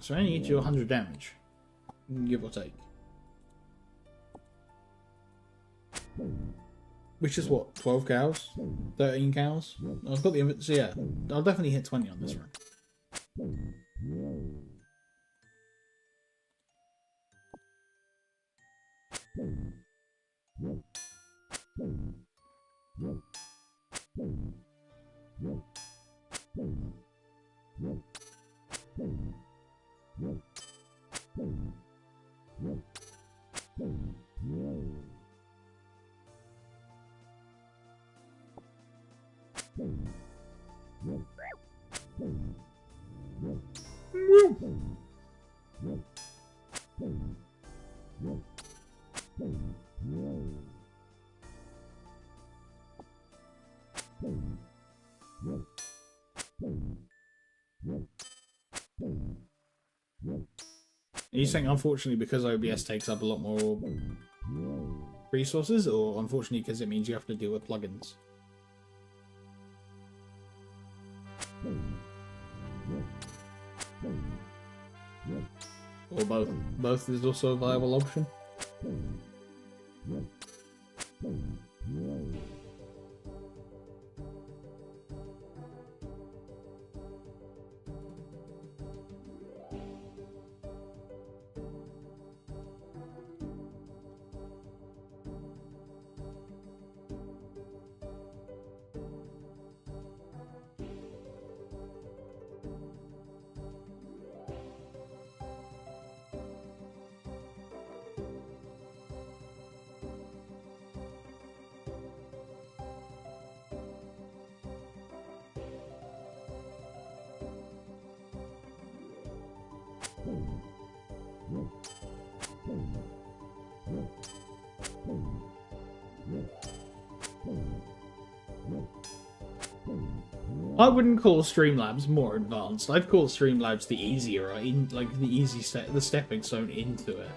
So I only need to do 100 damage, give or take. Which is what, 12 cows? 13 cows? I've got the... So yeah, I'll definitely hit 20 on this run. Are you saying unfortunately because OBS takes up a lot more resources, or unfortunately because it means you have to deal with plugins? Or both? Both is also a viable option. I wouldn't call Streamlabs more advanced. I'd call Streamlabs the easier, like the easy step, the stepping stone into it.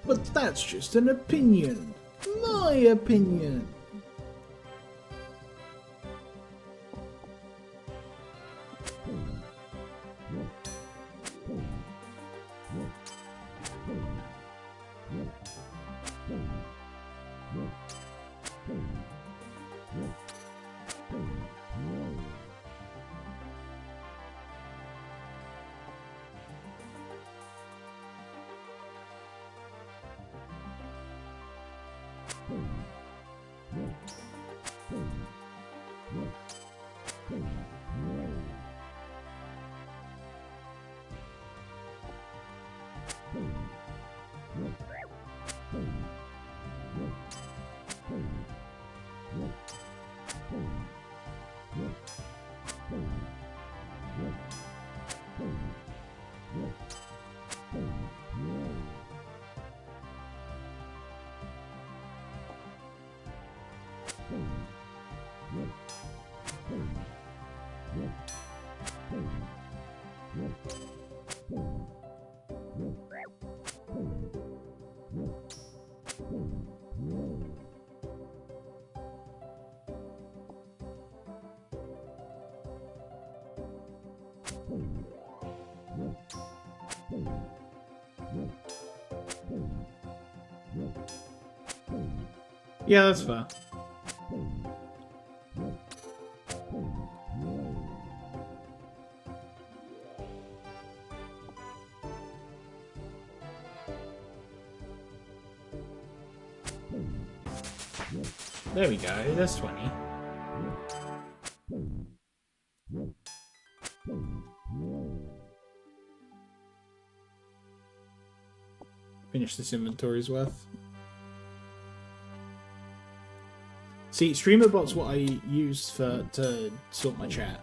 But that's just an opinion. My opinion. Yeah, that's fair. There we go, that's 20. Finish this inventory's worth. See, StreamerBot's what I use to sort my chat.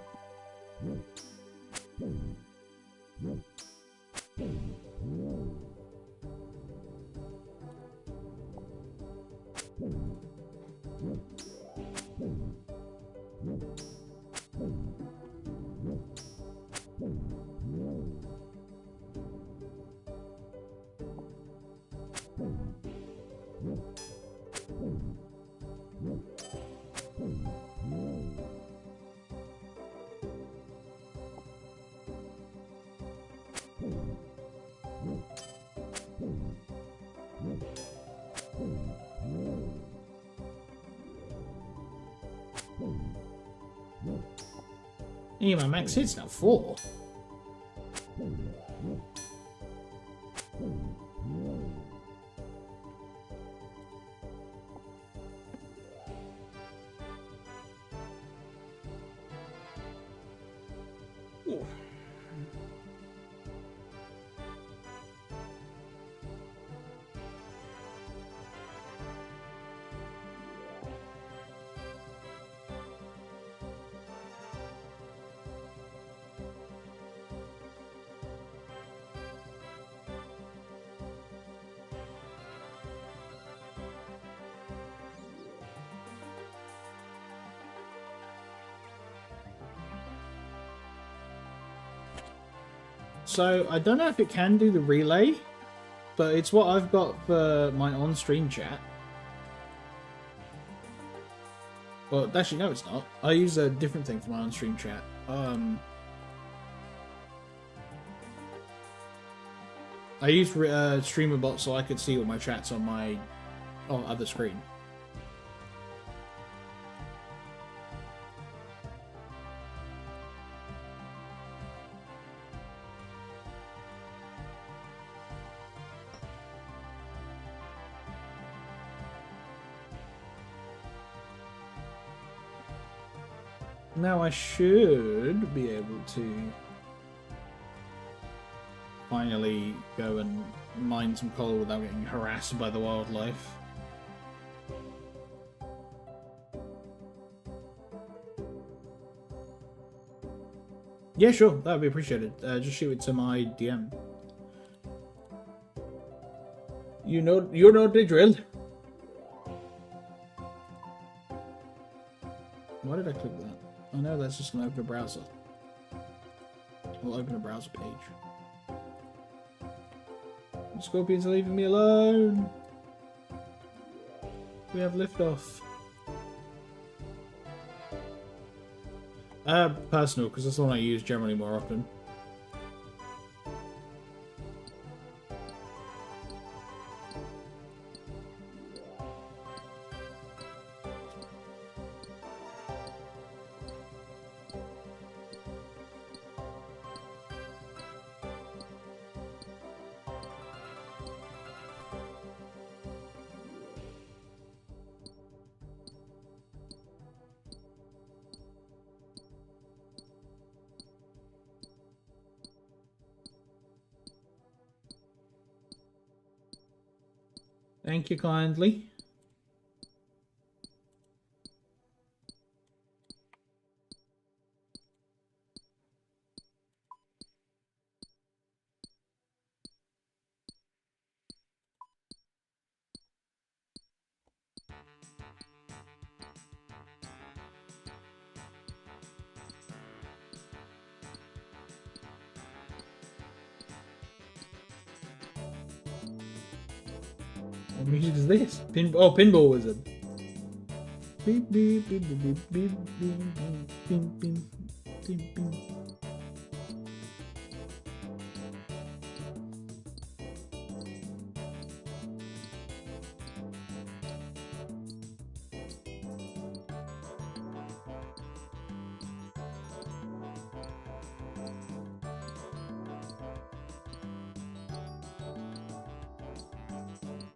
Yeah, my max hit's now 4. Ooh. So I don't know if it can do the relay, but it's what I've got for my on-stream chat. Well, actually, no, it's not. I use a different thing for my on-stream chat. I use StreamerBot so I could see all my chats on my other screen. Now I should be able to finally go and mine some coal without getting harassed by the wildlife. Yeah, sure, that would be appreciated. Just shoot it to my DM. You know the drill. Why did I click that? I know that's just going to open a browser. We'll open a browser page. The scorpions are leaving me alone. We have liftoff. Personal, because that's the one I use generally more often. Thank you kindly. What music is this? Pinball Wizard. Beep beep beep beep beep beep beep beep beep beep beep.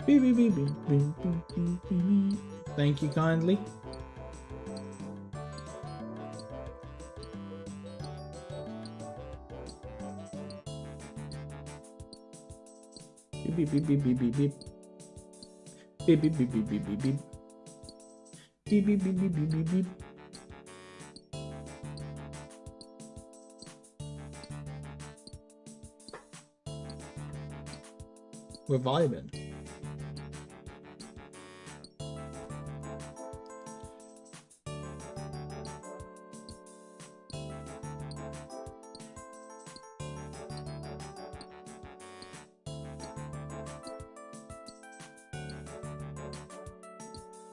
Beep, beep, beep, beep, beep, beep, beep, beep. Thank you kindly. Beep, beep, beep, beep, beep, beep, beep. Beep, beep, beep, beep, beep, beep, beep. Beep, beep, beep, beep, beep, beep, beep. We're vibing.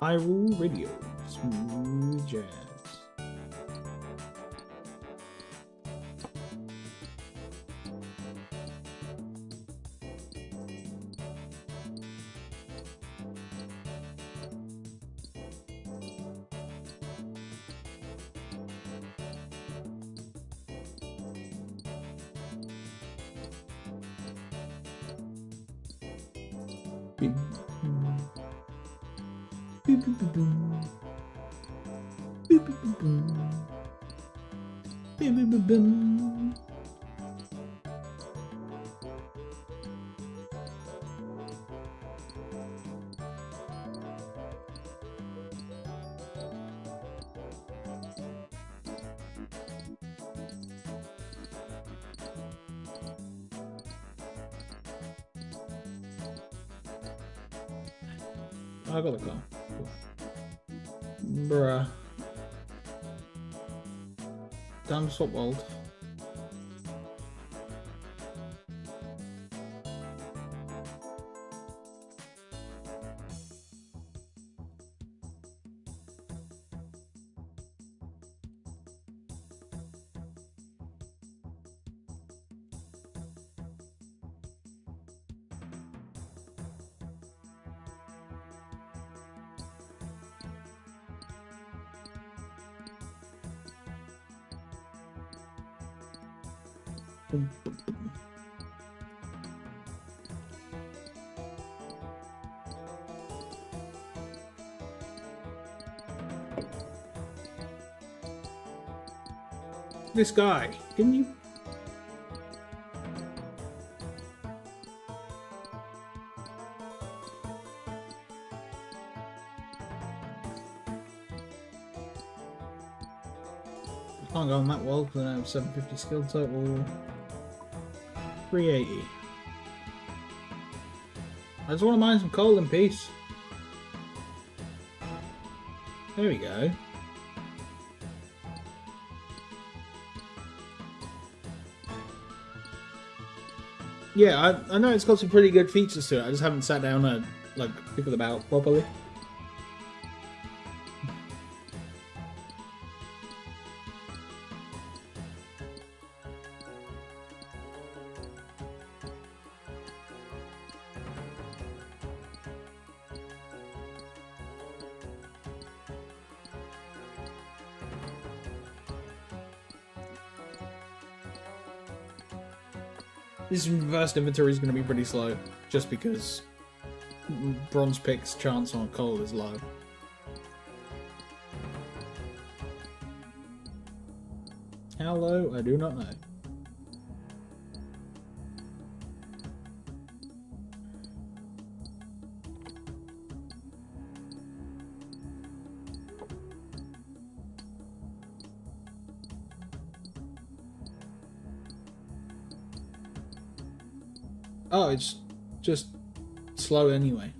Hyrule Radio, smooth jazz. Beep. Beep, beep, beep, boom. Beep, beep, beep, boom. Beep, beep, beep, boom. I got the car. Cool. Bruh. Damn swap world. Boom, boom, boom. This guy, can you? I can't go on that wall because I have 750 skill total. 380. I just want to mine some coal in peace. There we go. Yeah, I know it's got some pretty good features to it. I just haven't sat down and like figure them out properly. This reversed inventory is going to be pretty slow, just because bronze pick's chance on coal is low. How low? I do not know. Oh, it's just slow anyway.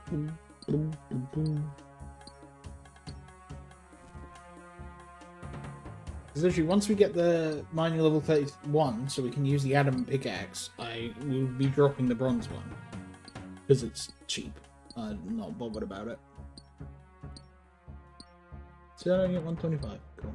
Boom, boom, boom, boom. Literally, once we get the mining level 31, so we can use the adamant pickaxe, I will be dropping the bronze one. Because it's cheap. I'm not bothered about it. So I only get 125. Cool.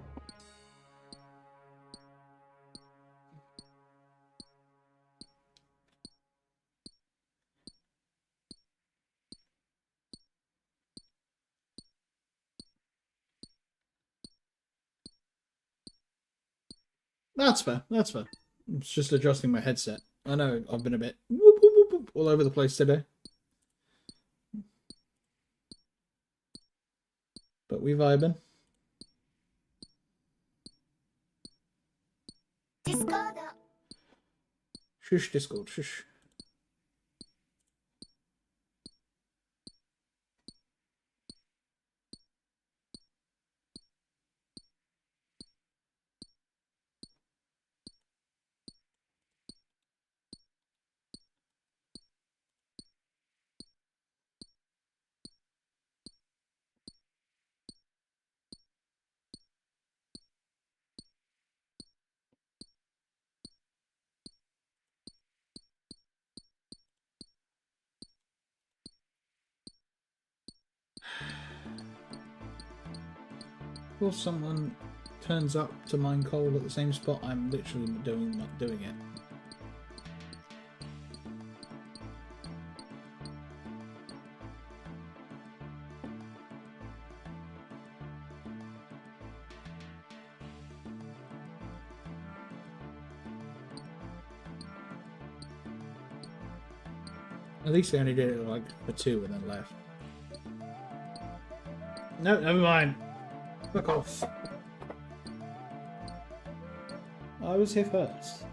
That's fair. That's fair. It's just adjusting my headset. I know I've been a bit whoop, whoop, whoop, whoop, all over the place today. But we vibing. Discord. Shush, Discord, shush. Or someone turns up to mine coal at the same spot I'm literally doing it. At least they only did it like for 2 and then left. No, never mind. Fuck off. I was here first.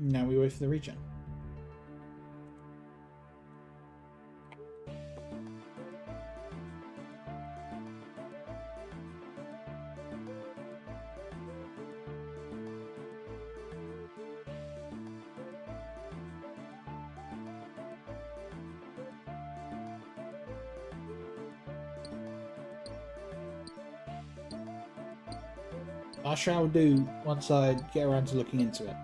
Now we wait for the regen. I shall do once I get around to looking into it.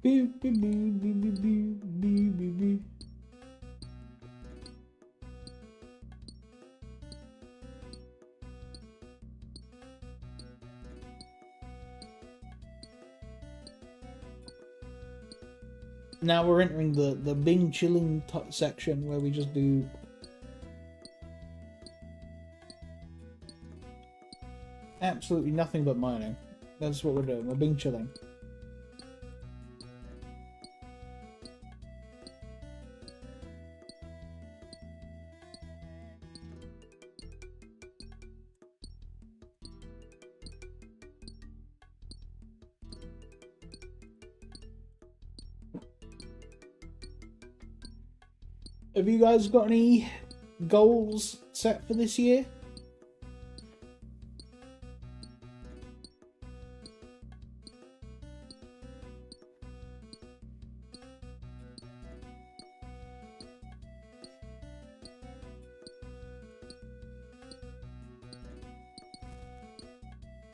Boo, boo, boo, boo, boo, boo, boo, boo, boo. Now we're entering the Bing chilling section where we just do absolutely nothing but mining. That's what we're doing. We're Bing chilling. Have you guys got any goals set for this year?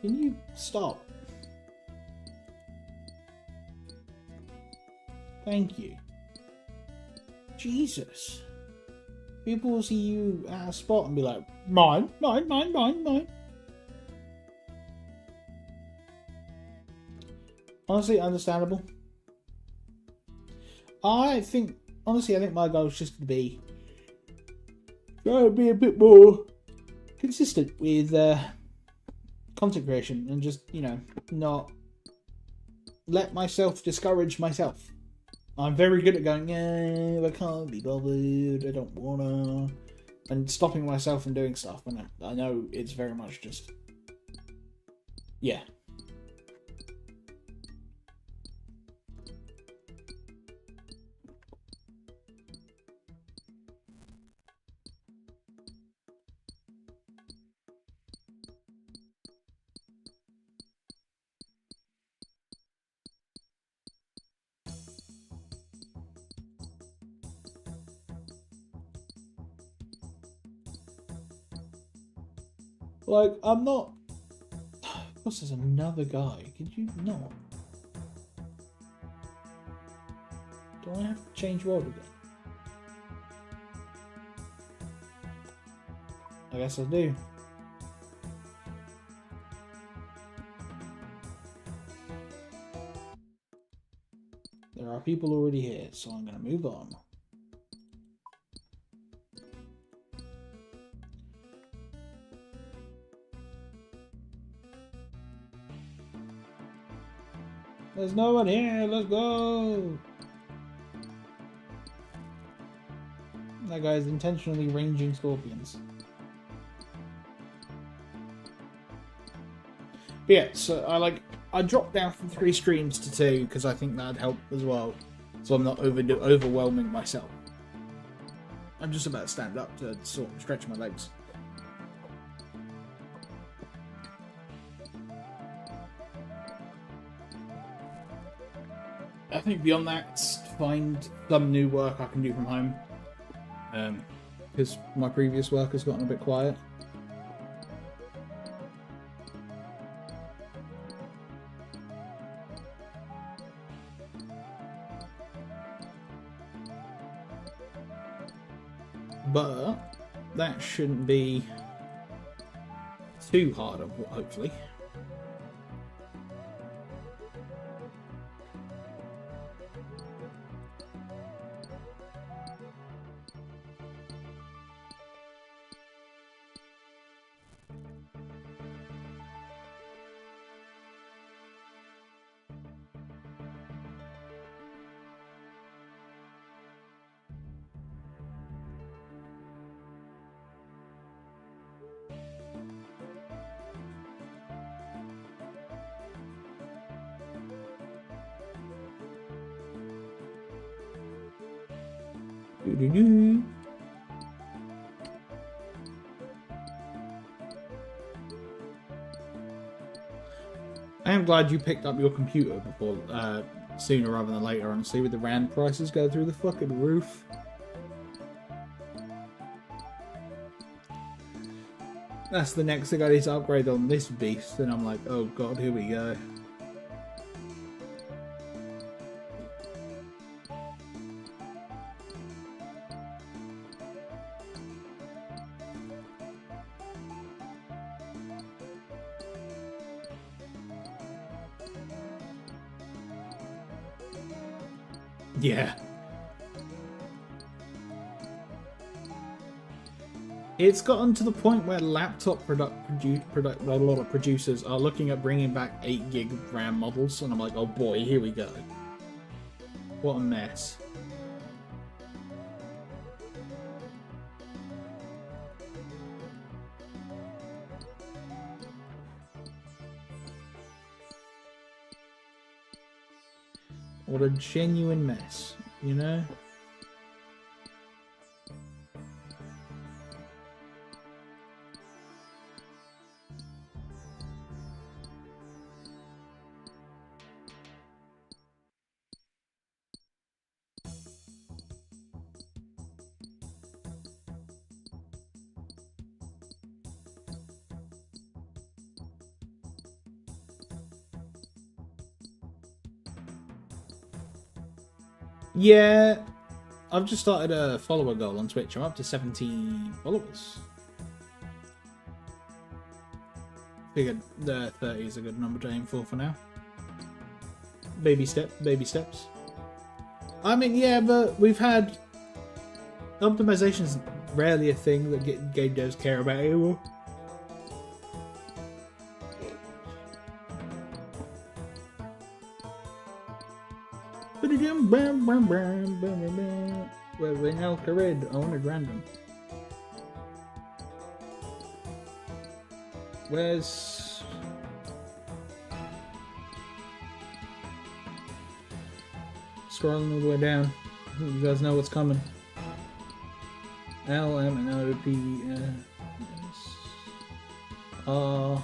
Can you stop? Thank you. Jesus. People will see you at a spot and be like, mine, mine, mine, mine, mine. Honestly, understandable. Honestly, I think my goal is just to be try to be a bit more consistent with content creation and just, not let myself discourage myself. I'm very good at going, yeah, I can't be bothered, I don't wanna, and stopping myself from doing stuff. And I know it's very much just, yeah. Like, I'm not... Of course, there's another guy. Could you not? Do I have to change world again? I guess I do. There are people already here, so I'm going to move on. There's no one here, let's go! That guy is intentionally ranging scorpions. But yeah, so I dropped down from 3 streams to 2 because I think that'd help as well, so I'm not overwhelming myself. I'm just about to stand up to sort of stretch my legs. I think beyond that, it's to find some new work I can do from home, because my previous work has gotten a bit quiet. But that shouldn't be too hard, hopefully. I am glad you picked up your computer before sooner rather than later, honestly, with the RAND prices go through the fucking roof. That's the next thing I need to upgrade on this beast, and I'm like, oh god, here we go. Yeah. It's gotten to the point where laptop a lot of producers are looking at bringing back 8 gig RAM models, and I'm like, oh boy, here we go. What a mess. What a genuine mess, you know? Yeah, I've just started a follower goal on Twitch. I'm up to 17 followers. Figured 30 is a good number to aim for now. Baby steps. I mean, yeah, but we've had optimization's rarely a thing that game devs care about anymore. We're now carried on at random. Where's scrolling all the way down? You guys know what's coming. L M N O P S R.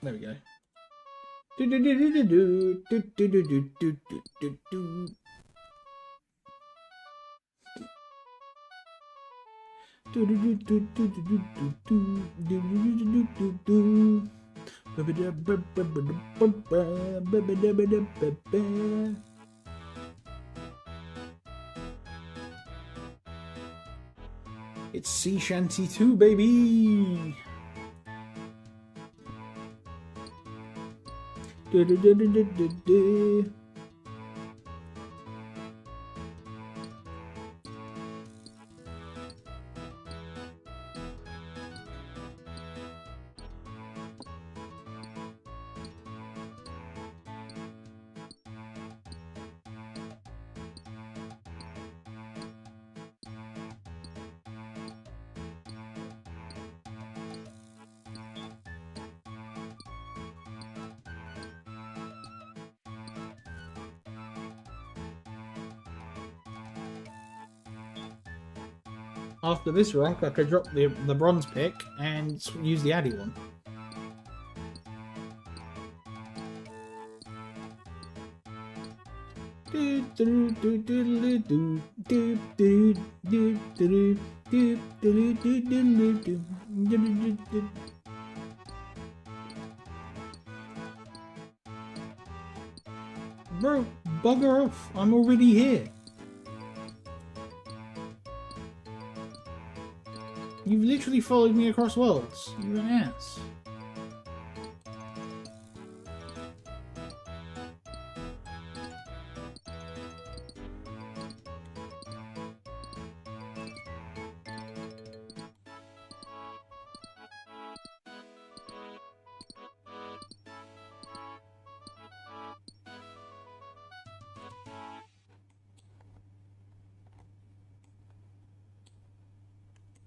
There we go. It's Sea Shanty 2, baby! after this rock, I could drop the bronze pick and use the Addy one. Bro, bugger off. I'm already here. You've literally followed me across worlds. You're an ass.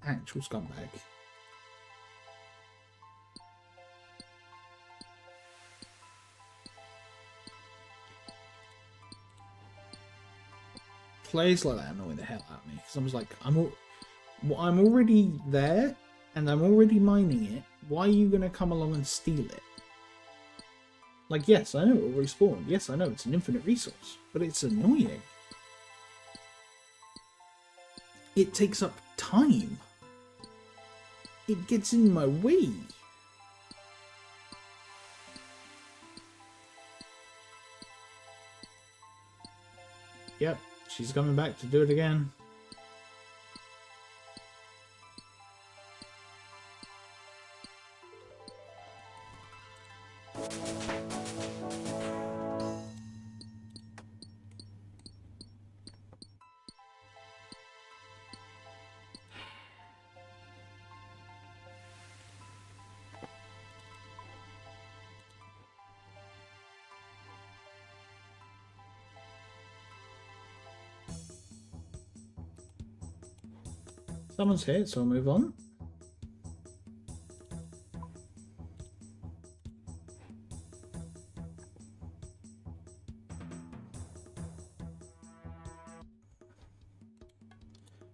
Actual scumbag. Plays like that annoy the hell out of me because I was like, I'm already there and I'm already mining it. Why are you gonna come along and steal it? Like, yes, I know it will respawn. Yes, I know it's an infinite resource, but it's annoying. It takes up time. It gets in my way. Yep, she's coming back to do it again. Someone's here, so I'll move on.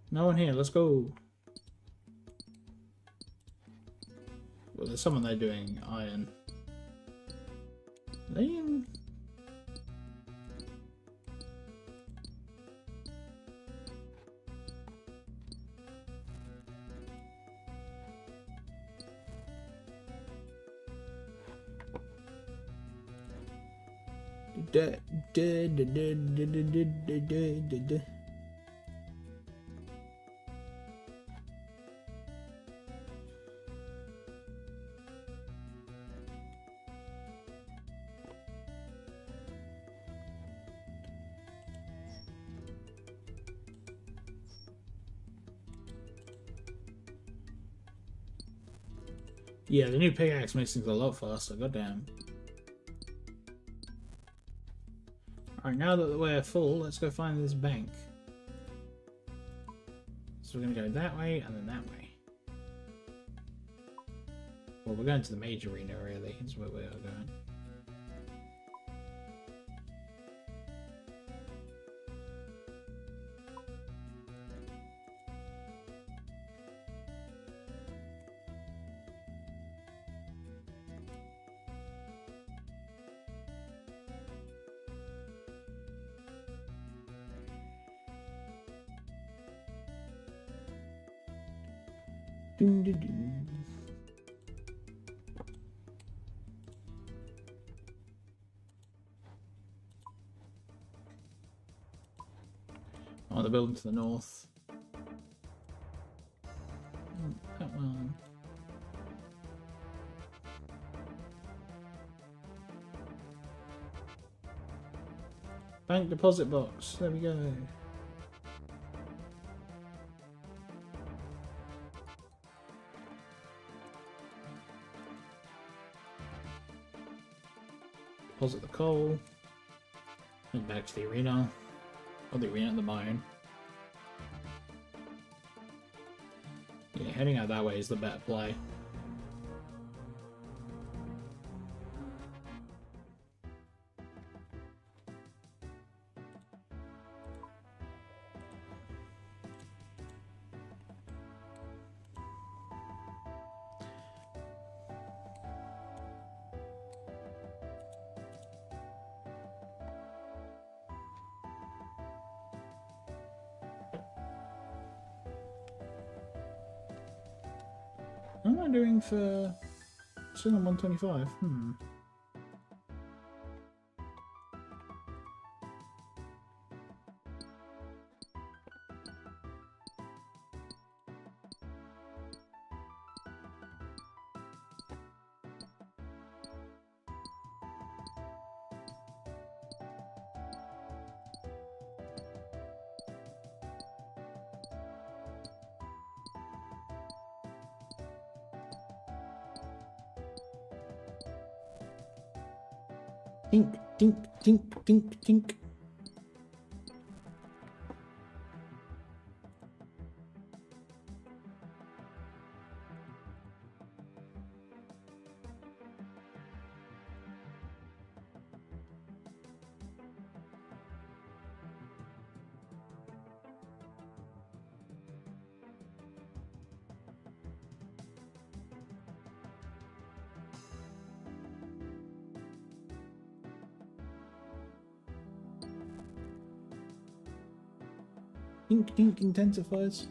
No one here, let's go. Well, there's someone there doing iron. They in... Yeah, the new pickaxe makes things a lot faster, goddamn. Alright, now that we're full, let's go find this bank. So we're going to go that way and then that way. Well, we're going to the major arena, really, is where we are going. Doo -doo -doo. Oh, the building to the north. That one. Bank deposit box. There we go. Deposit the coal. Head back to the arena. Or the arena, the mine. Yeah, heading out that way is the better play. What am I doing for... Still on 125? Tink, tink, tink, tink, tink. Tink, tink intensifiers.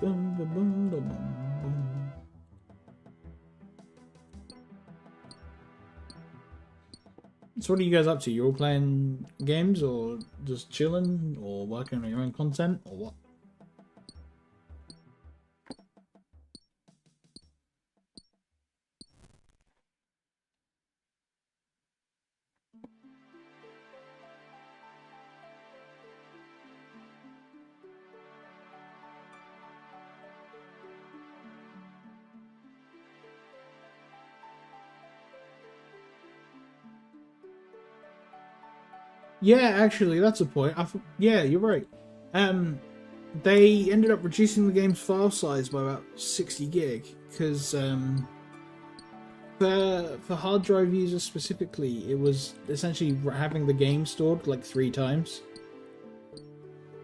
Boom, boom, boom, boom, boom. So what are you guys up to? You all playing games or just chilling or working on your own content or what? Yeah, actually, that's a point. Yeah, you're right. They ended up reducing the game's file size by about 60 gig because for hard drive users specifically, it was essentially having the game stored like 3 times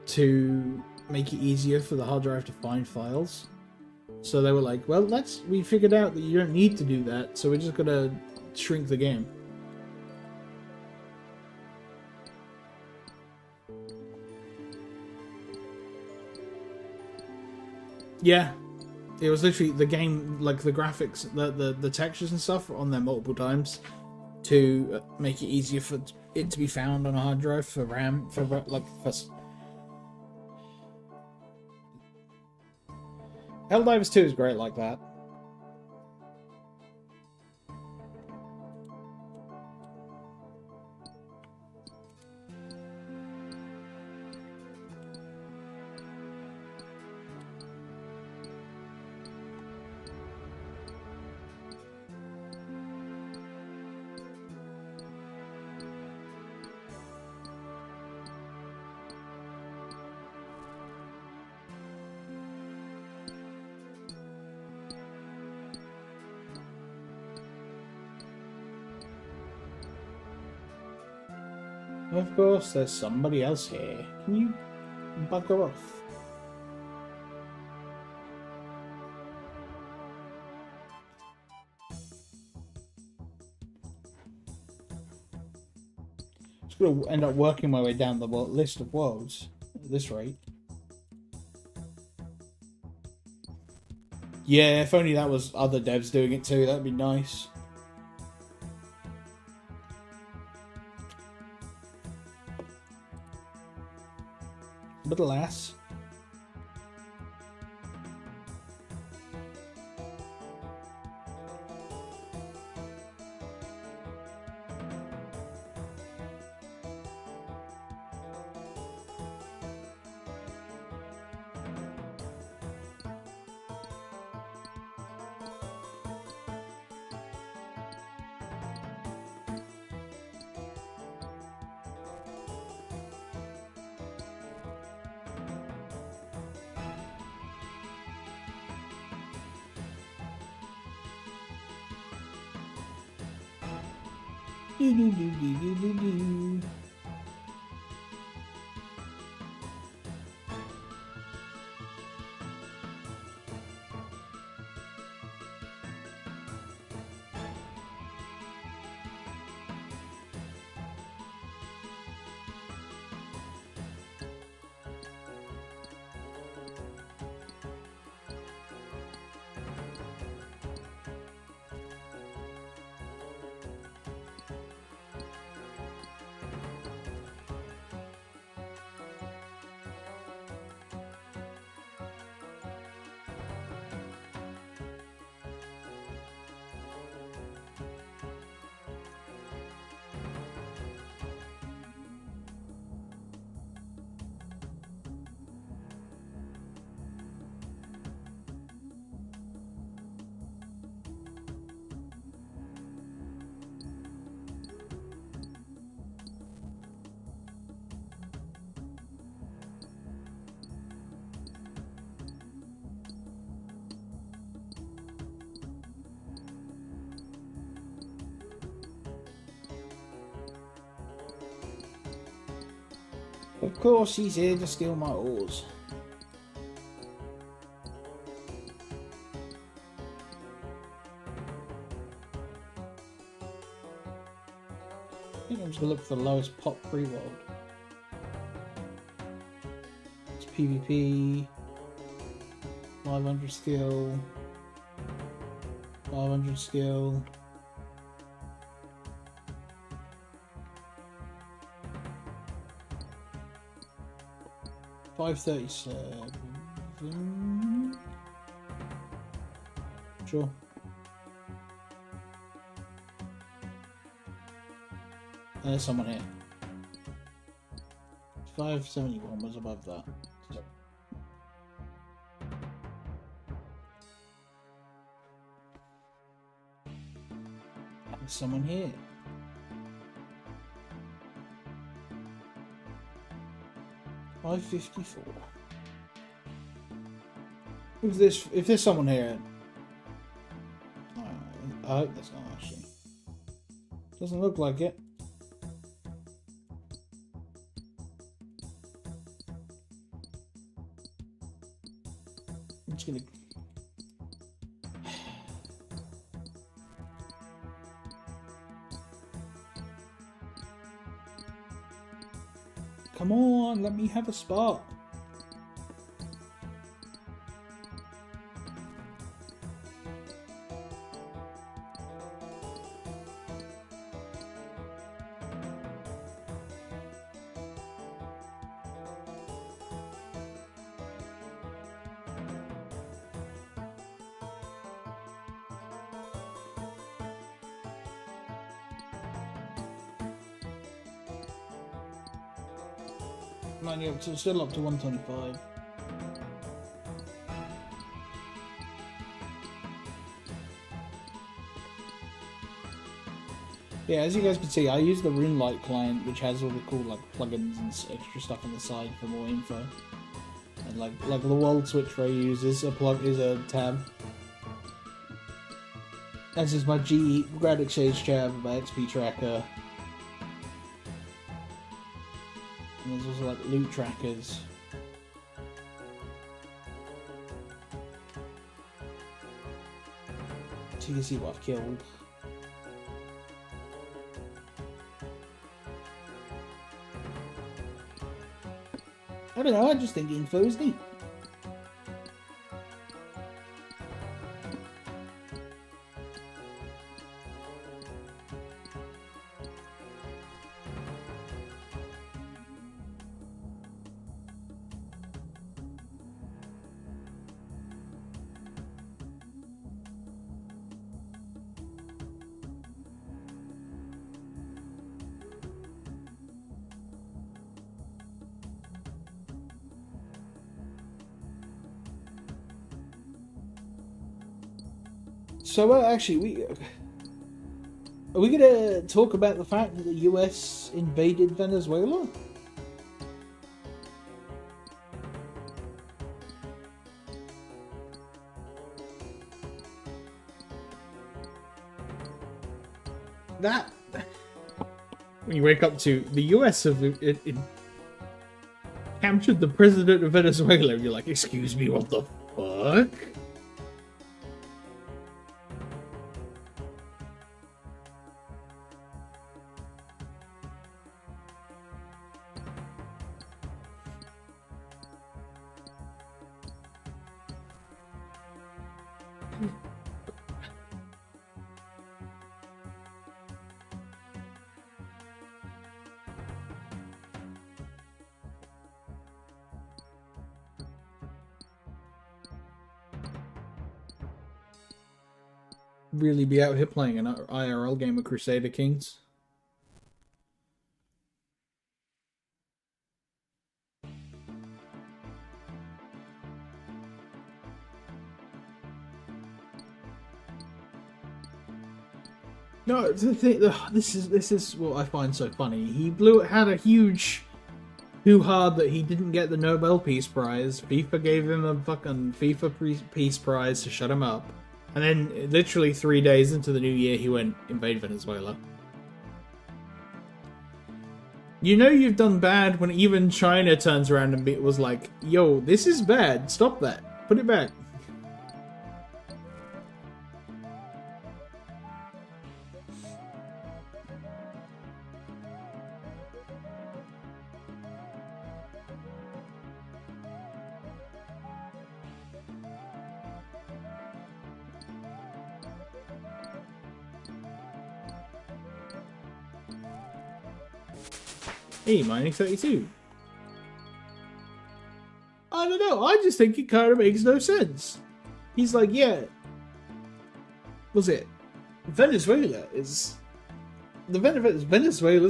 to make it easier for the hard drive to find files. So they were like, well, we figured out that you don't need to do that, so we're just gonna shrink the game. Yeah, it was literally the game, like the graphics, the textures and stuff on there multiple times to make it easier for it to be found on a hard drive for RAM, for Helldivers 2 is great like that. Of course, there's somebody else here. Can you bugger off? Just gonna end up working my way down the list of worlds at this rate. Yeah, if only that was other devs doing it too, that'd be nice. But alas. Do, do, do, do, do, do, do. Of course he's here to steal my ores. I think I'm just gonna look for the lowest pop pre-world. It's PvP, 500 skill, 500 skill. $537. Sure. There's someone here. 571 was above that. So. There's someone here. $554. If there's someone here, I hope that's not actually. Doesn't look like it. I'm just gonna. Come on, let me have a spot. Still up to 125. Yeah, as you guys can see, I use the Runelight client, which has all the cool like plugins and extra stuff on the side for more info. And like the World Switcher I use is a tab. As is my Grad Exchange tab, my XP tracker. And there's also like loot trackers. So you can see what I've killed. I don't know, I just think info is neat. So actually, are we gonna talk about the fact that the US invaded Venezuela? When you wake up to the US of it captured the president of Venezuela, and you're like, excuse me, what the fuck? Really be out here playing an IRL game of Crusader Kings? No, this is what I find so funny. He had a huge hoo-ha that he didn't get the Nobel Peace Prize. FIFA gave him a fucking FIFA Peace Prize to shut him up. And then, literally 3 days into the new year, he went, invade Venezuela. You know you've done bad when even China turns around and was like, yo, this is bad, stop that, put it back. Hey, mining 32. I don't know, I just think it kind of makes no sense. He's like, yeah. Was it? Venezuela's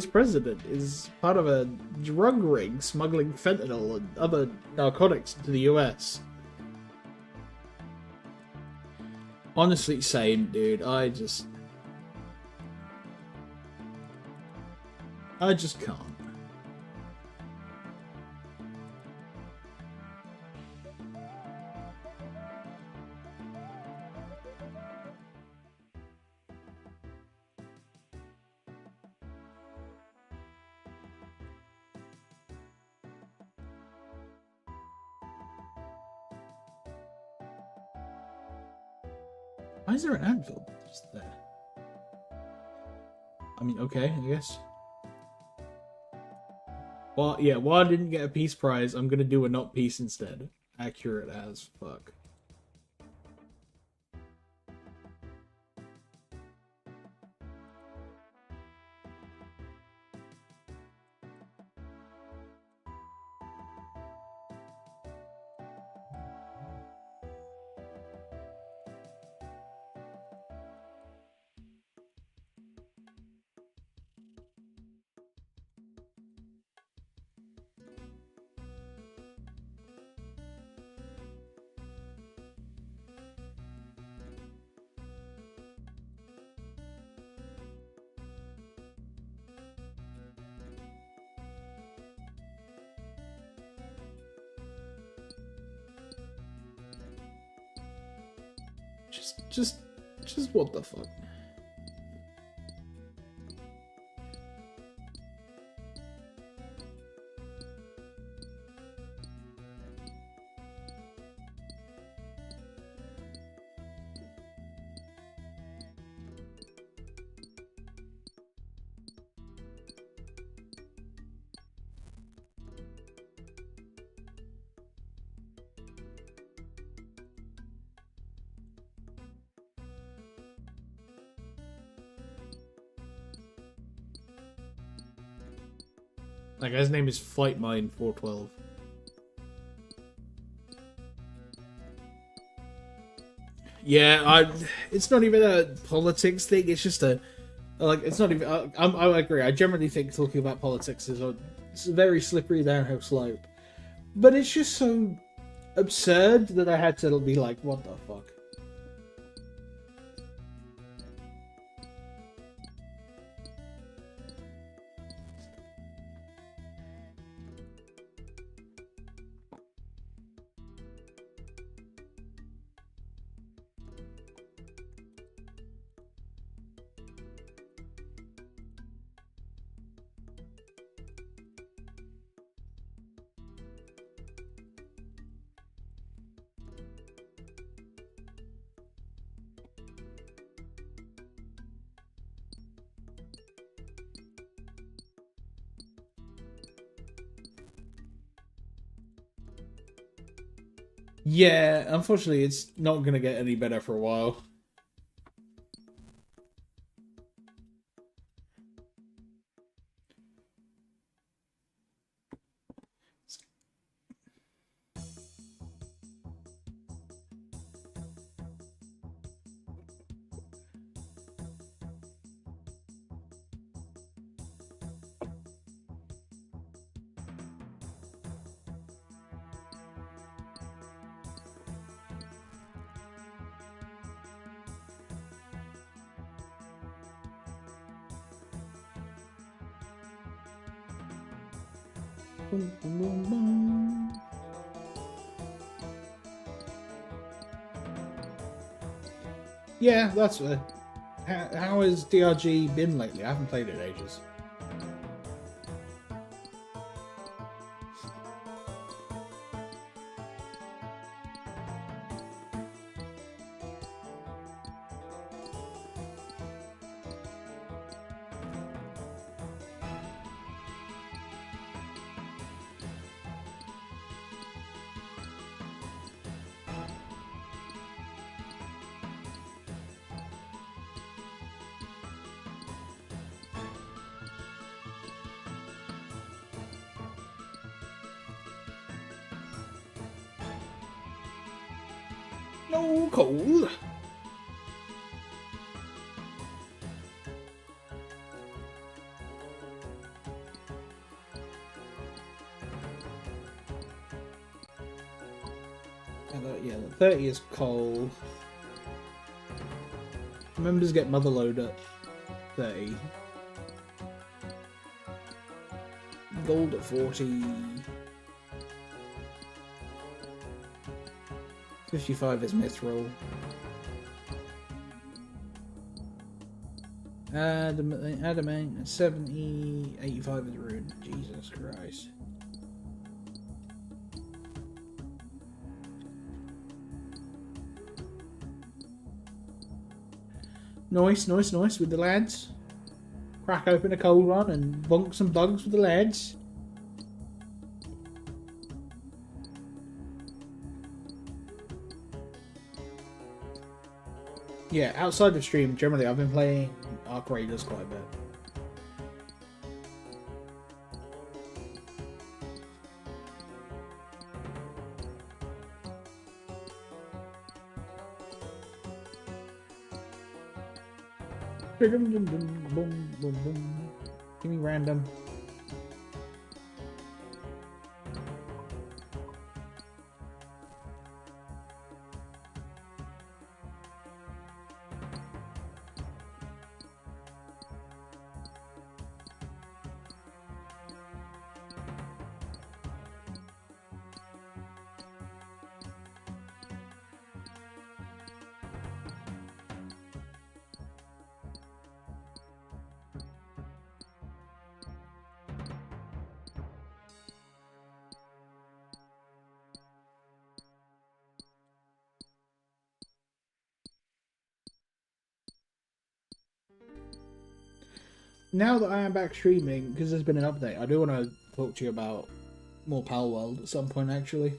president is part of a drug ring smuggling fentanyl and other narcotics into the US. Honestly, same, dude. I just can't. Why is there an anvil just there? I mean, okay, I guess. Well, yeah, while I didn't get a peace prize, I'm gonna do a not peace instead. Accurate as fuck. Just what the fuck? That guy's name is Flightmine412. Yeah, it's not even a politics thing. It's just it's not even. I agree. I generally think talking about politics is it's a very slippery downhill slope, but it's just so absurd that I had to be like, what the fuck. Yeah, unfortunately, it's not going to get any better for a while. Boom, boom, boom, boom. Yeah, that's how has DRG been lately? I haven't played it in ages. No coal. Yeah, the 30 is coal. Members get motherload at 30. Gold at 40. 55 is mithril. Adamant 70. 85 is rune. Jesus Christ. Nice with the lads. Crack open a cold one and bunk some bugs with the lads. Yeah, outside of stream, generally I've been playing Arc Raiders quite a bit. Give me random. Now that I am back streaming, because there's been an update, I do want to talk to you about more Pal World at some point, actually.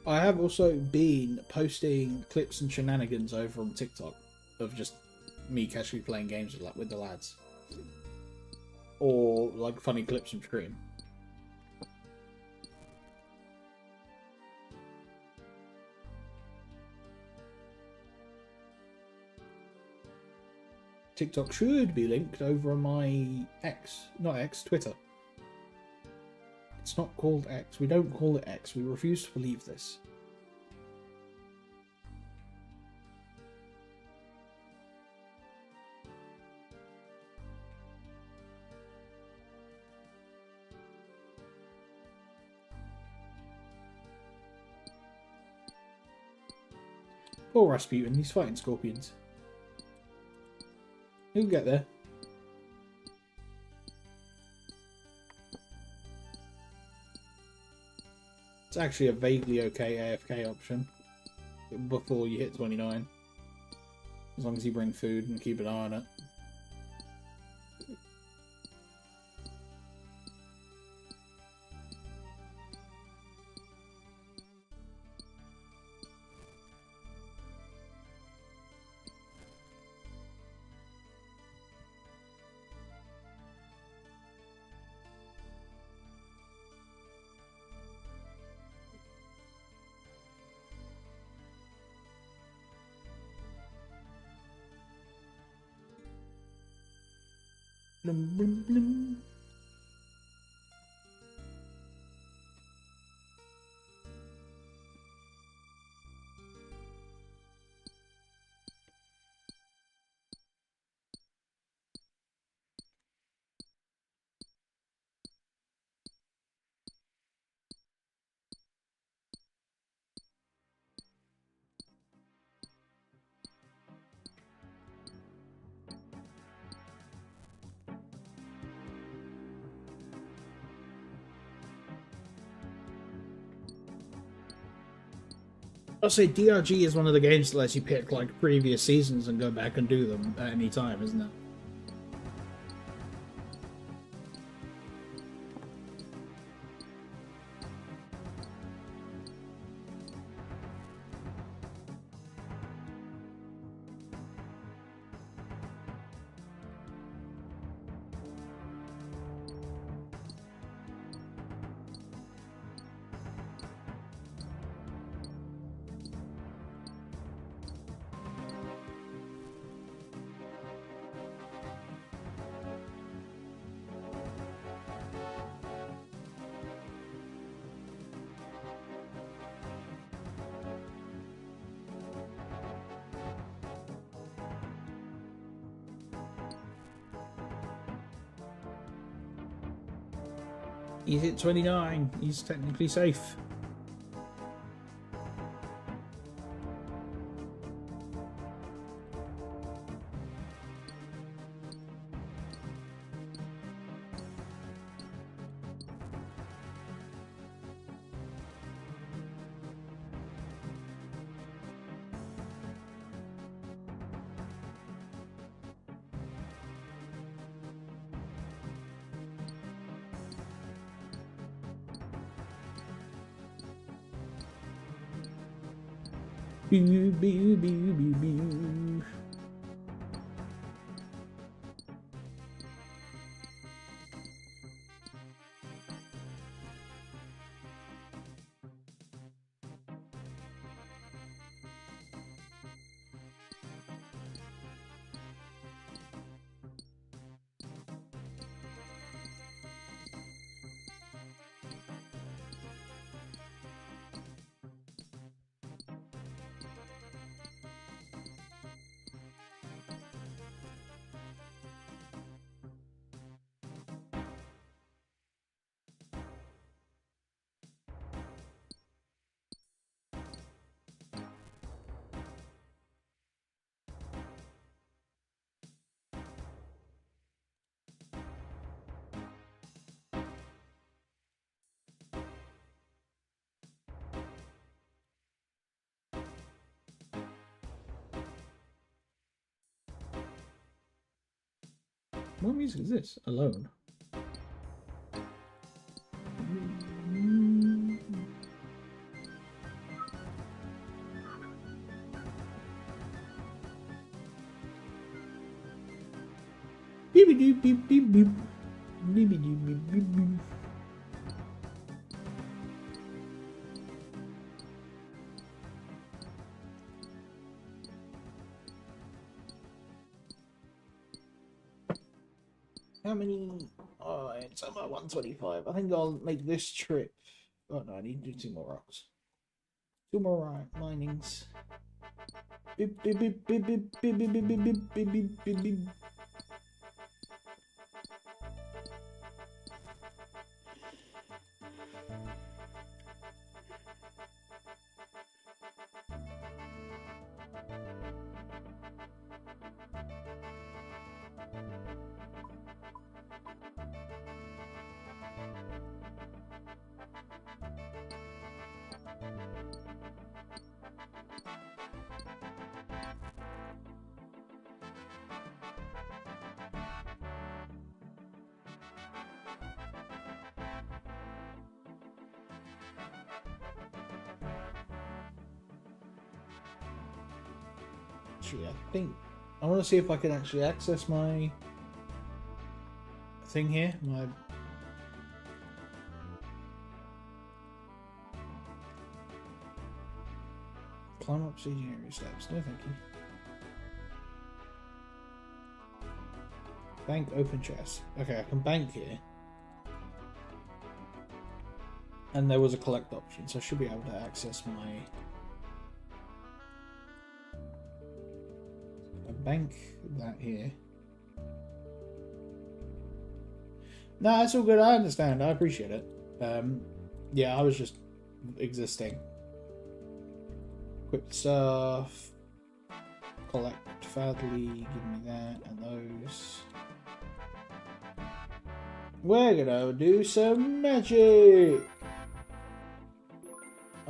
I have also been posting clips and shenanigans over on TikTok of just me casually playing games with the lads. Or like funny clips from stream. TikTok should be linked over on my Twitter. It's not called X. We don't call it X. We refuse to believe this. Poor Rasputin, he's fighting scorpions. He'll get there. It's actually a vaguely okay AFK option before you hit 29. As long as you bring food and keep an eye on it. Blum, blum, blum. I'll say DRG is one of the games that lets you pick like previous seasons and go back and do them at any time, isn't it? He's hit 29. He's technically safe. Boo, boo, boo, boo, boo. What music is this? Alone. Beep beep beep beep beep. Beep beep beep beep beep. How many? Oh, it's about 125. I think I'll make this trip. Oh no, I need to do 2 more rocks. 2 more minings. Beep beep beep beep beep beep beep beep beep beep beep beep beep. Actually, I think I want to see if I can actually access my thing here. My climb up staging area steps. No, thank you. Bank open chest. Okay, I can bank here. And there was a collect option, so I should be able to access my bank that here. No, that's all good. I understand. I appreciate it. Yeah, I was just existing. Equip stuff. Collect Fadley. Give me that and those. We're gonna do some magic.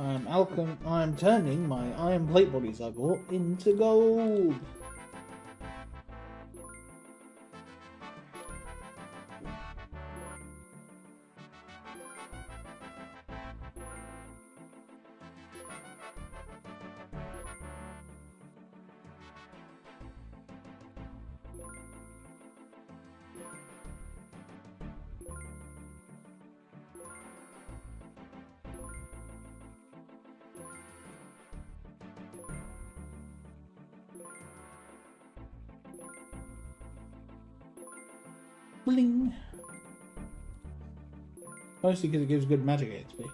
I'm turning my iron plate bodies I bought into gold. Bling. Mostly because it gives good magic XP.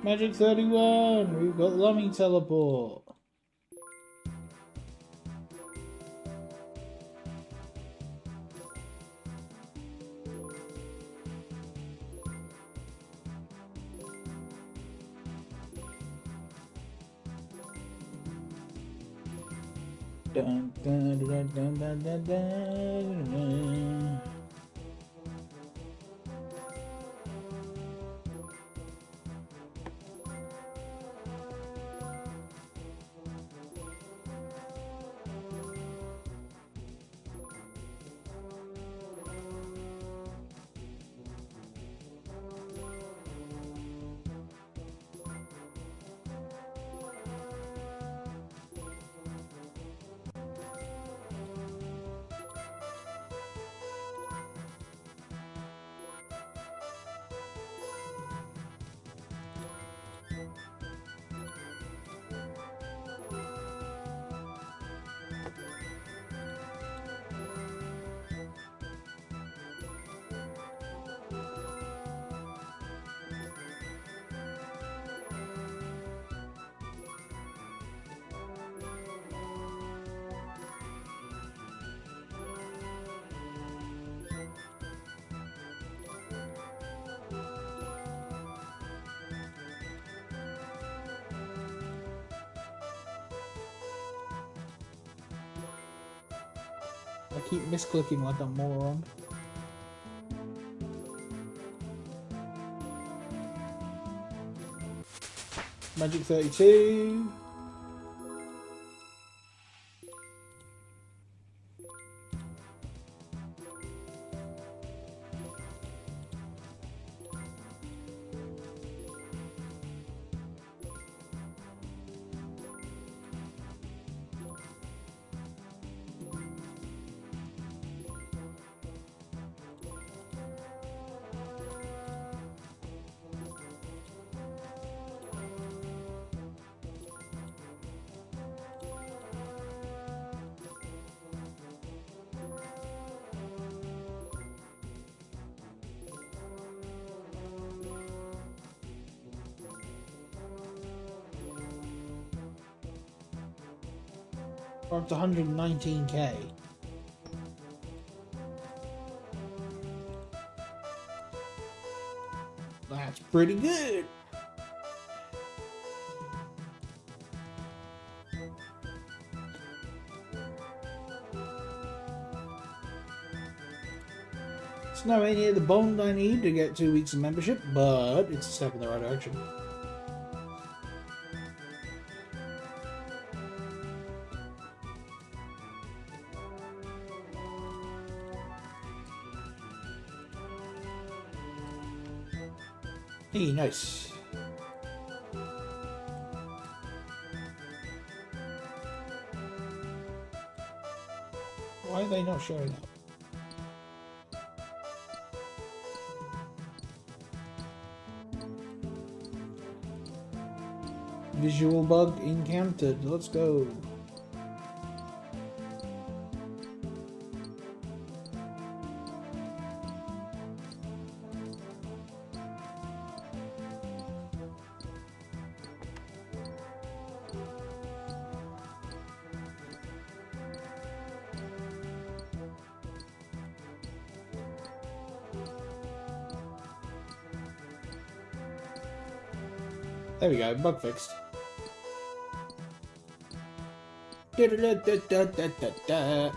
Magic 31! We've got Lummy Teleport! Dun, dun, dun, dun, dun, dun, dun, dun. I keep misclicking like a moron. Magic 32. We're up to 119k. That's pretty good. It's nowhere near the bond I need to get 2 weeks of membership, but it's a step in the right direction. Hey, nice. Why are they not showing up? Visual bug encountered. Let's go. There we go, bug fixed. Da da da da da da da.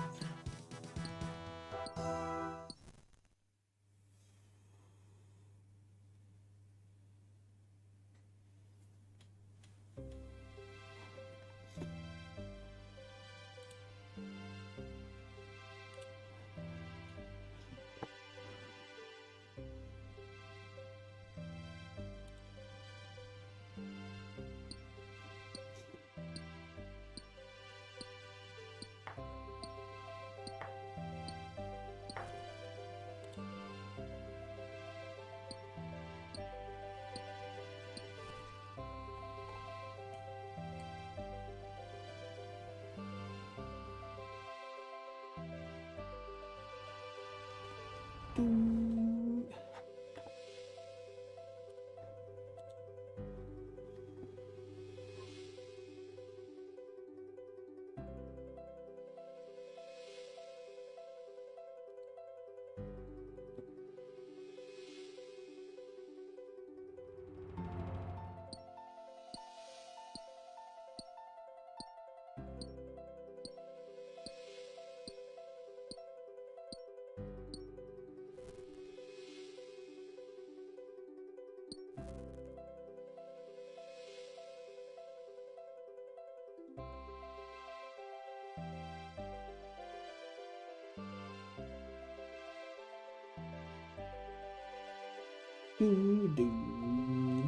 Do do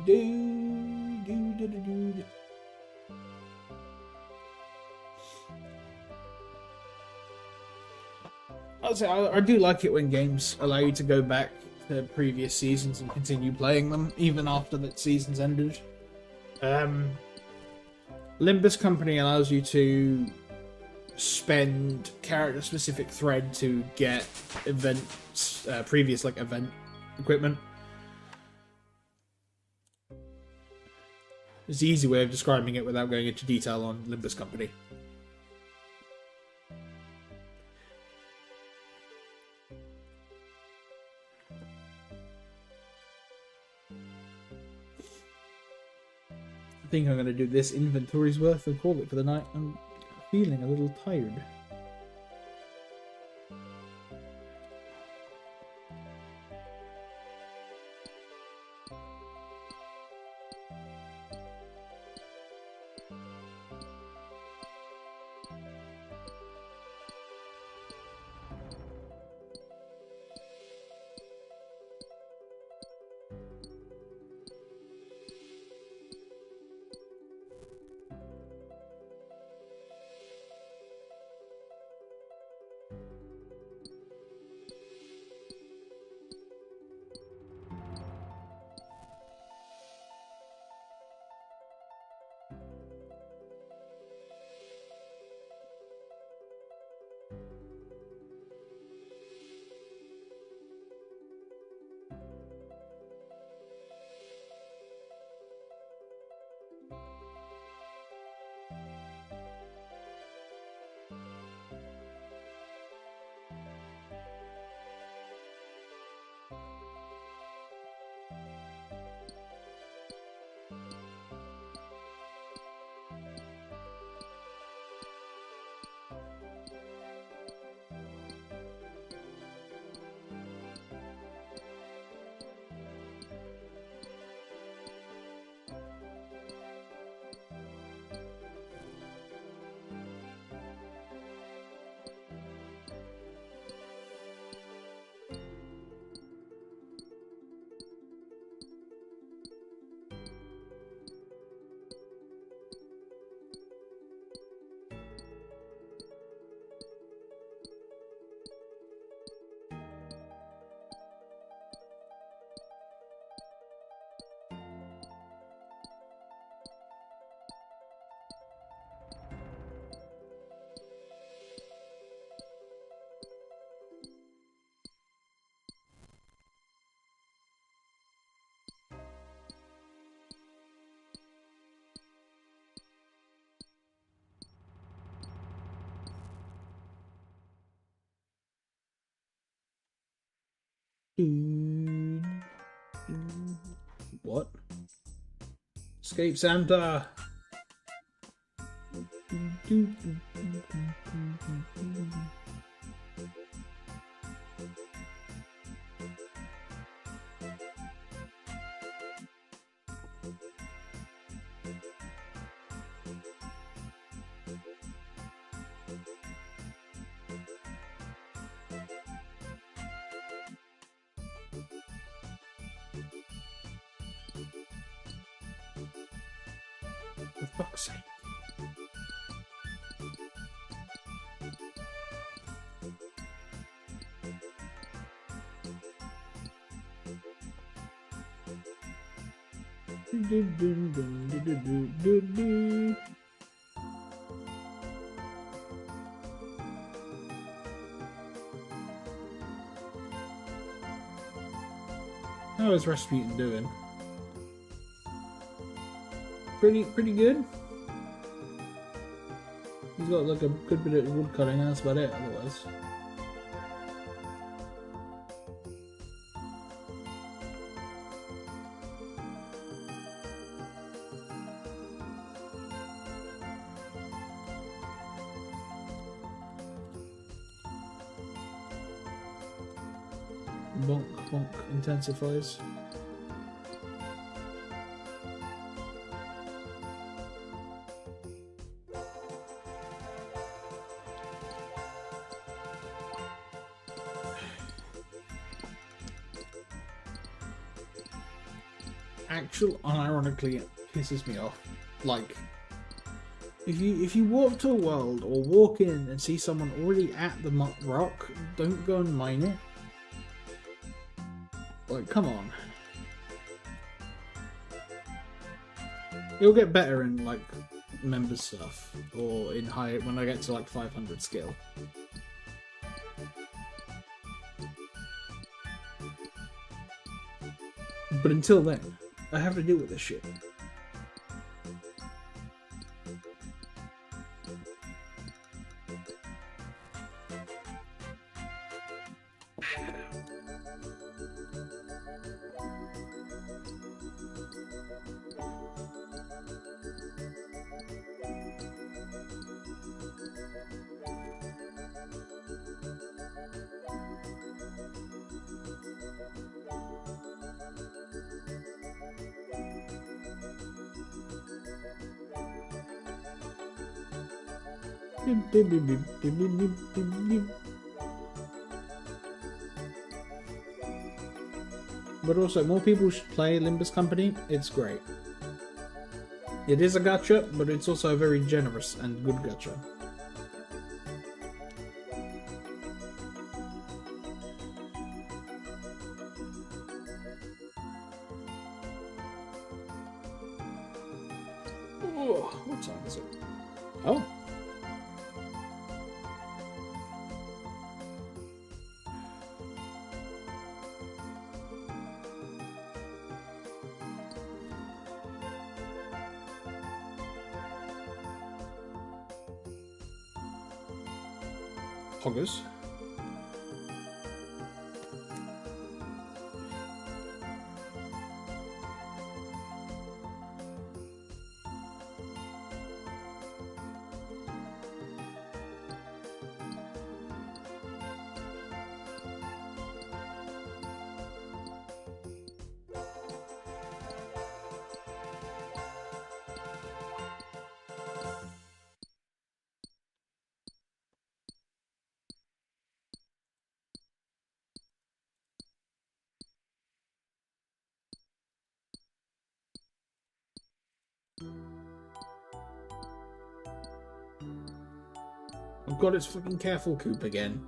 do do do do do. I do like it when games allow you to go back to previous seasons and continue playing them even after that season's ended. Limbus Company allows you to spend character-specific thread to get events, previous like event equipment. It's the easy way of describing it without going into detail on Limbus Company. I think I'm going to do this inventory's worth and call it for the night. I'm feeling a little tired. What? Escape Santa! For fuck's sake. How is Rasputin doing? Pretty good. He's got like a good bit of wood cutting, that's about it otherwise. Bonk bonk intensifies. Unironically, it pisses me off. Like, if you walk to a world or walk in and see someone already at the rock, don't go and mine it. Like, come on. It'll get better in like members stuff or in high when I get to like 500 skill. But until then, I have to deal with this shit. But also, more people should play Limbus Company. It's great. It is a gacha, but it's also a very generous and good gacha. Oh, what time is it? Oh. Hoggers. Oh god, it's fucking Careful Coop again.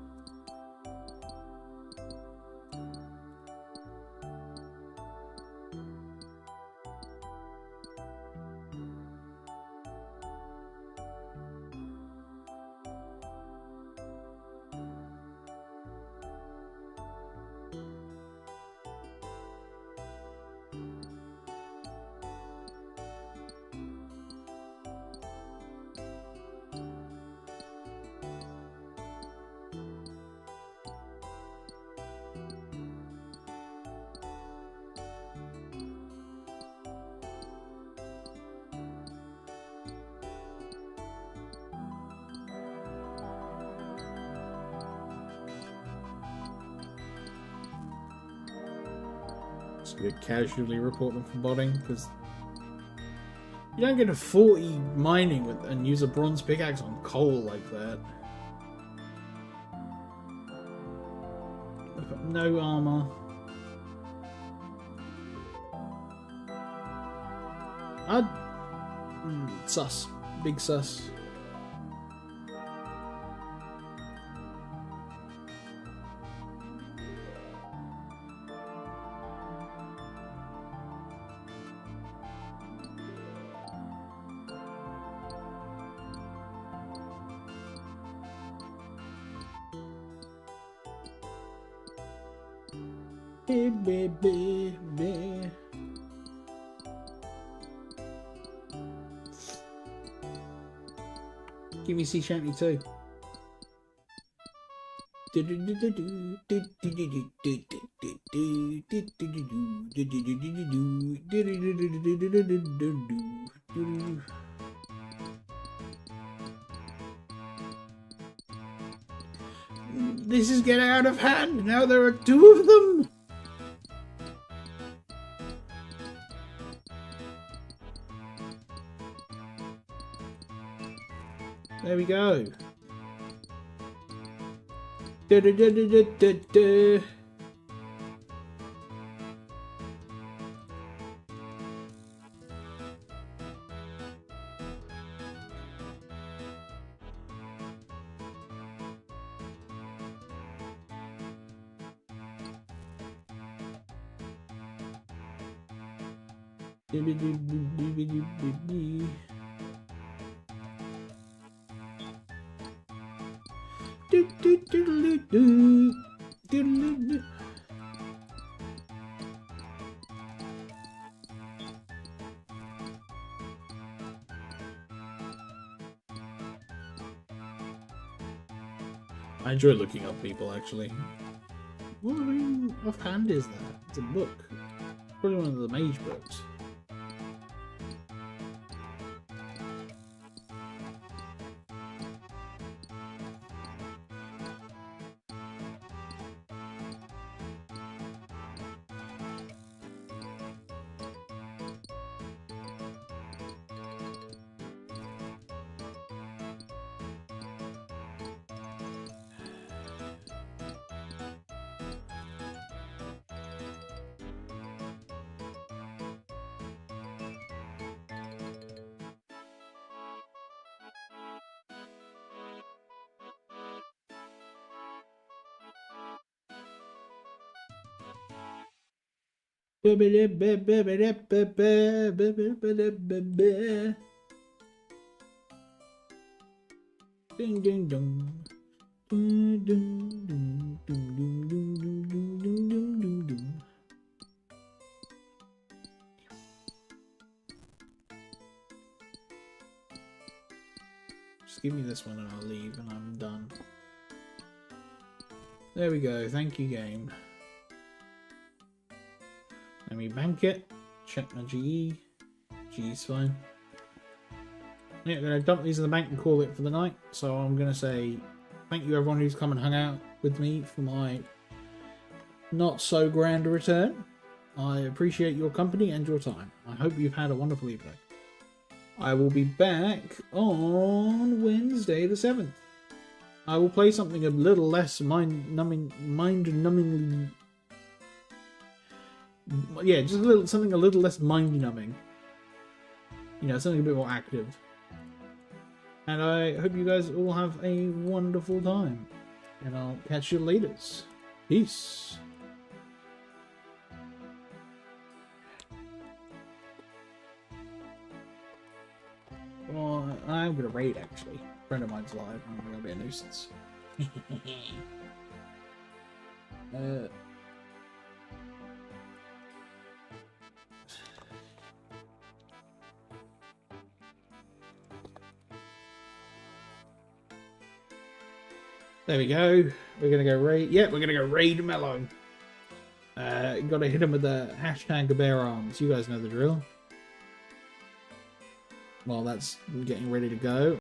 Just gonna casually report them for botting, because you don't get a 40 mining and use a bronze pickaxe on coal like that. I've got no armor. Sus. Big sus. Give me sea shanty too. This is getting out of hand. Now there are two of them. There we go. I enjoy looking up people, actually. What offhand is that? It's a book. Probably one of the mage books. Ding ding dong. Just give me this one and I'll leave and I'm done. There we go, thank you game. Let me bank it, check my GE. GE's fine. Yeah, I'm going to dump these in the bank and call it for the night. So I'm going to say thank you everyone who's come and hung out with me for my not so grand return. I appreciate your company and your time. I hope you've had a wonderful evening. I will be back on Wednesday the 7th. I will play something a little less mind-numbingly... Yeah, just something a little less mind-numbing. You know, something a bit more active. And I hope you guys all have a wonderful time. And I'll catch you later. Peace. Well, I'm gonna raid actually. A friend of mine's live. I'm gonna be a nuisance. There we go. We're gonna go raid. Yeah, we're gonna go raid Mellow. Gotta hit him with the hashtag bear arms. You guys know the drill. Well, that's getting ready to go.